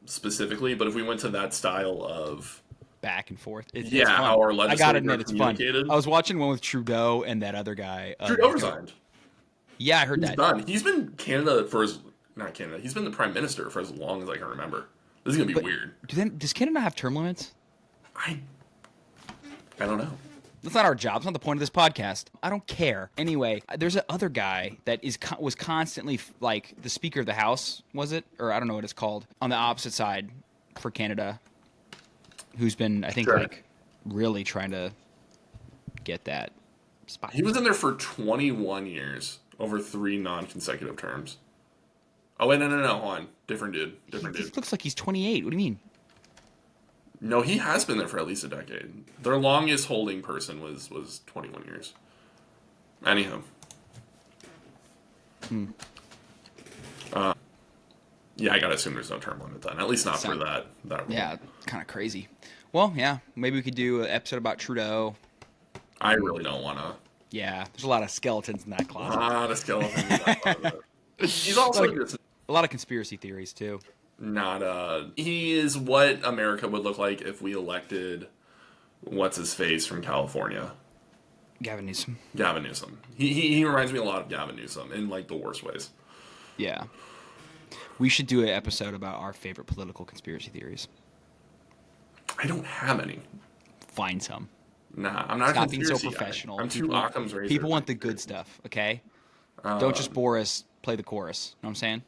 A: specifically, but if we went to that style of
B: back and forth. It's
A: how our legislators
B: I gotta admit, it's fun.
A: communicated.
B: I was watching one with Trudeau and that other guy.
A: Trudeau resigned.
B: Yeah, I heard that.
A: Done. He's been Canada for not Canada. He's been the prime minister for as long as I can remember. This is gonna be weird.
B: Does Canada have term limits?
A: I don't know.
B: That's not our job. It's not the point of this podcast. I don't care. Anyway, there's another guy that was constantly like the Speaker of the House, was it? Or I don't know what it's called. On the opposite side for Canada, who's been, I think, like really trying to get that spot.
A: He was in there for 21 years, over 3 non-consecutive terms. Oh, wait, no, hold on. Different dude.
B: He looks like he's 28. What do you mean?
A: No, he has been there for at least a decade. Their longest holding person was 21 years. Anyhow. Yeah, I gotta assume there's no term limit then. At least not for that role.
B: Yeah, kind of crazy. Well, yeah, maybe we could do an episode about Trudeau.
A: I really don't want to.
B: Yeah, there's a lot of skeletons in that closet.
A: A lot of skeletons in that closet. He's also
B: a lot of conspiracy theories, too.
A: He is what America would look like if we elected what's-his-face from California.
B: Gavin Newsom.
A: He reminds me a lot of Gavin Newsom in, like, the worst ways.
B: Yeah. We should do an episode about our favorite political conspiracy theories.
A: I don't have any.
B: Find some.
A: Nah, I'm not a
B: Stop being so
A: conspiracy
B: professional.
A: guy. I'm too Occam's razor.
B: People want the good stuff, okay? Don't just bore us, play the chorus. Know what I'm saying?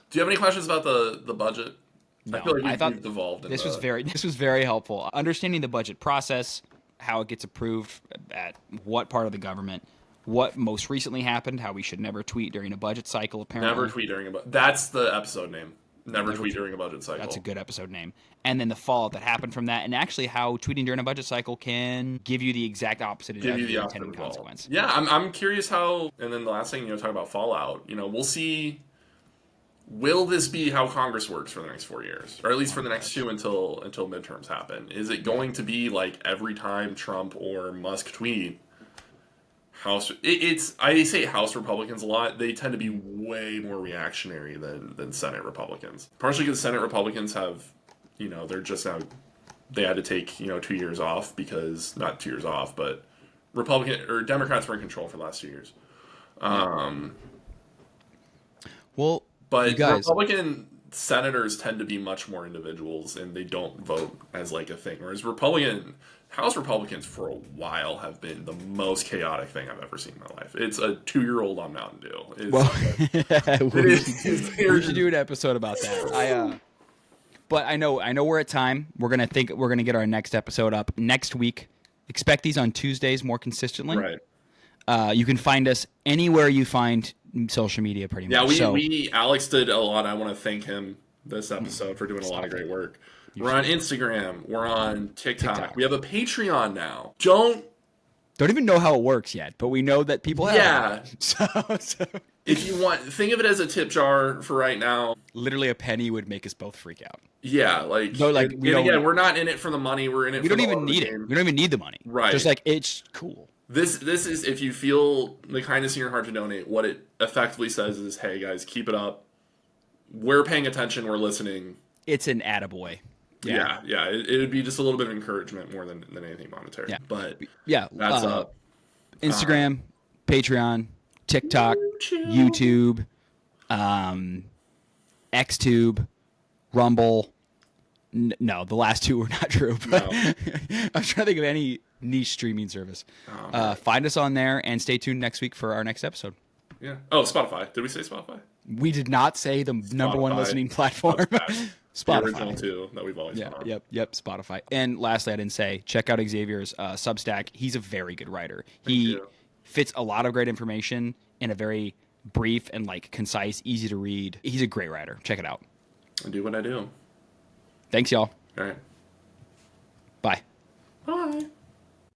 A: Do you have any questions about the budget?
B: No,
A: I feel like
B: thought
A: we've devolved.
B: This was very helpful. Understanding the budget process, how it gets approved at what part of the government, what most recently happened, how we should never tweet during a budget cycle, apparently.
A: Never tweet during a budget. That's the episode name. Never tweet during a budget cycle.
B: That's a good episode name. And then the fallout that happened from that, and actually how tweeting during a budget cycle can give you the exact opposite of the intended consequence.
A: Yeah, I'm curious how. And then the last thing, talk about fallout. We'll see. Will this be how Congress works for the next 4 years, or at least for the next 2 until midterms happen? Is it going to be like every time Trump or Musk tweet? I say House Republicans a lot. They tend to be way more reactionary than Senate Republicans. Partially because Senate Republicans have, they're just now, they had to take 2 years off because not 2 years off, but Democrats were in control for the last 2 years. But Republican senators tend to be much more individuals, and they don't vote as like a thing. Whereas House Republicans for a while have been the most chaotic thing I've ever seen in my life. It's a 2-year-old on Mountain Dew.
B: We should do an episode about that. But I know we're at time. We're gonna get our next episode up next week. Expect these on Tuesdays more consistently.
A: Right.
B: You can find us anywhere you find social media, pretty much.
A: Yeah, Alex did a lot. I want to thank him this episode for doing a lot of great work. We're on Instagram. We're on TikTok. We have a Patreon now. Don't
B: even know how it works yet, but we know that people have it. So
A: if you want, think of it as a tip jar for right now.
B: Literally a penny would make us both freak out.
A: Yeah, we're not in it for the money. We're in it. We don't even need it.
B: We don't even need the money.
A: Right.
B: Just like it's cool.
A: This is if you feel the kindness in your heart to donate. What it effectively says is, hey guys, keep it up. We're paying attention. We're listening.
B: It's an attaboy.
A: Yeah. It would be just a little bit of encouragement more than anything monetary.
B: Yeah.
A: But
B: that's
A: up.
B: Instagram, Patreon, TikTok, YouTube, XTube, Rumble. No, the last two were not true. But no. I'm trying to think of any niche streaming service. Find us on there and stay tuned next week for our next episode.
A: Yeah. Oh, Spotify. Did we say Spotify?
B: We did not say the number one listening platform. Spotify.
A: The original two that we've always found.
B: Yep, Spotify. And lastly, I didn't say, check out Xavier's Substack. He's a very good writer. He fits a lot of great information in a very brief and concise, easy to read. He's a great writer. Check it out.
A: I do what I do.
B: Thanks, y'all.
A: All right.
B: Bye.
A: Bye.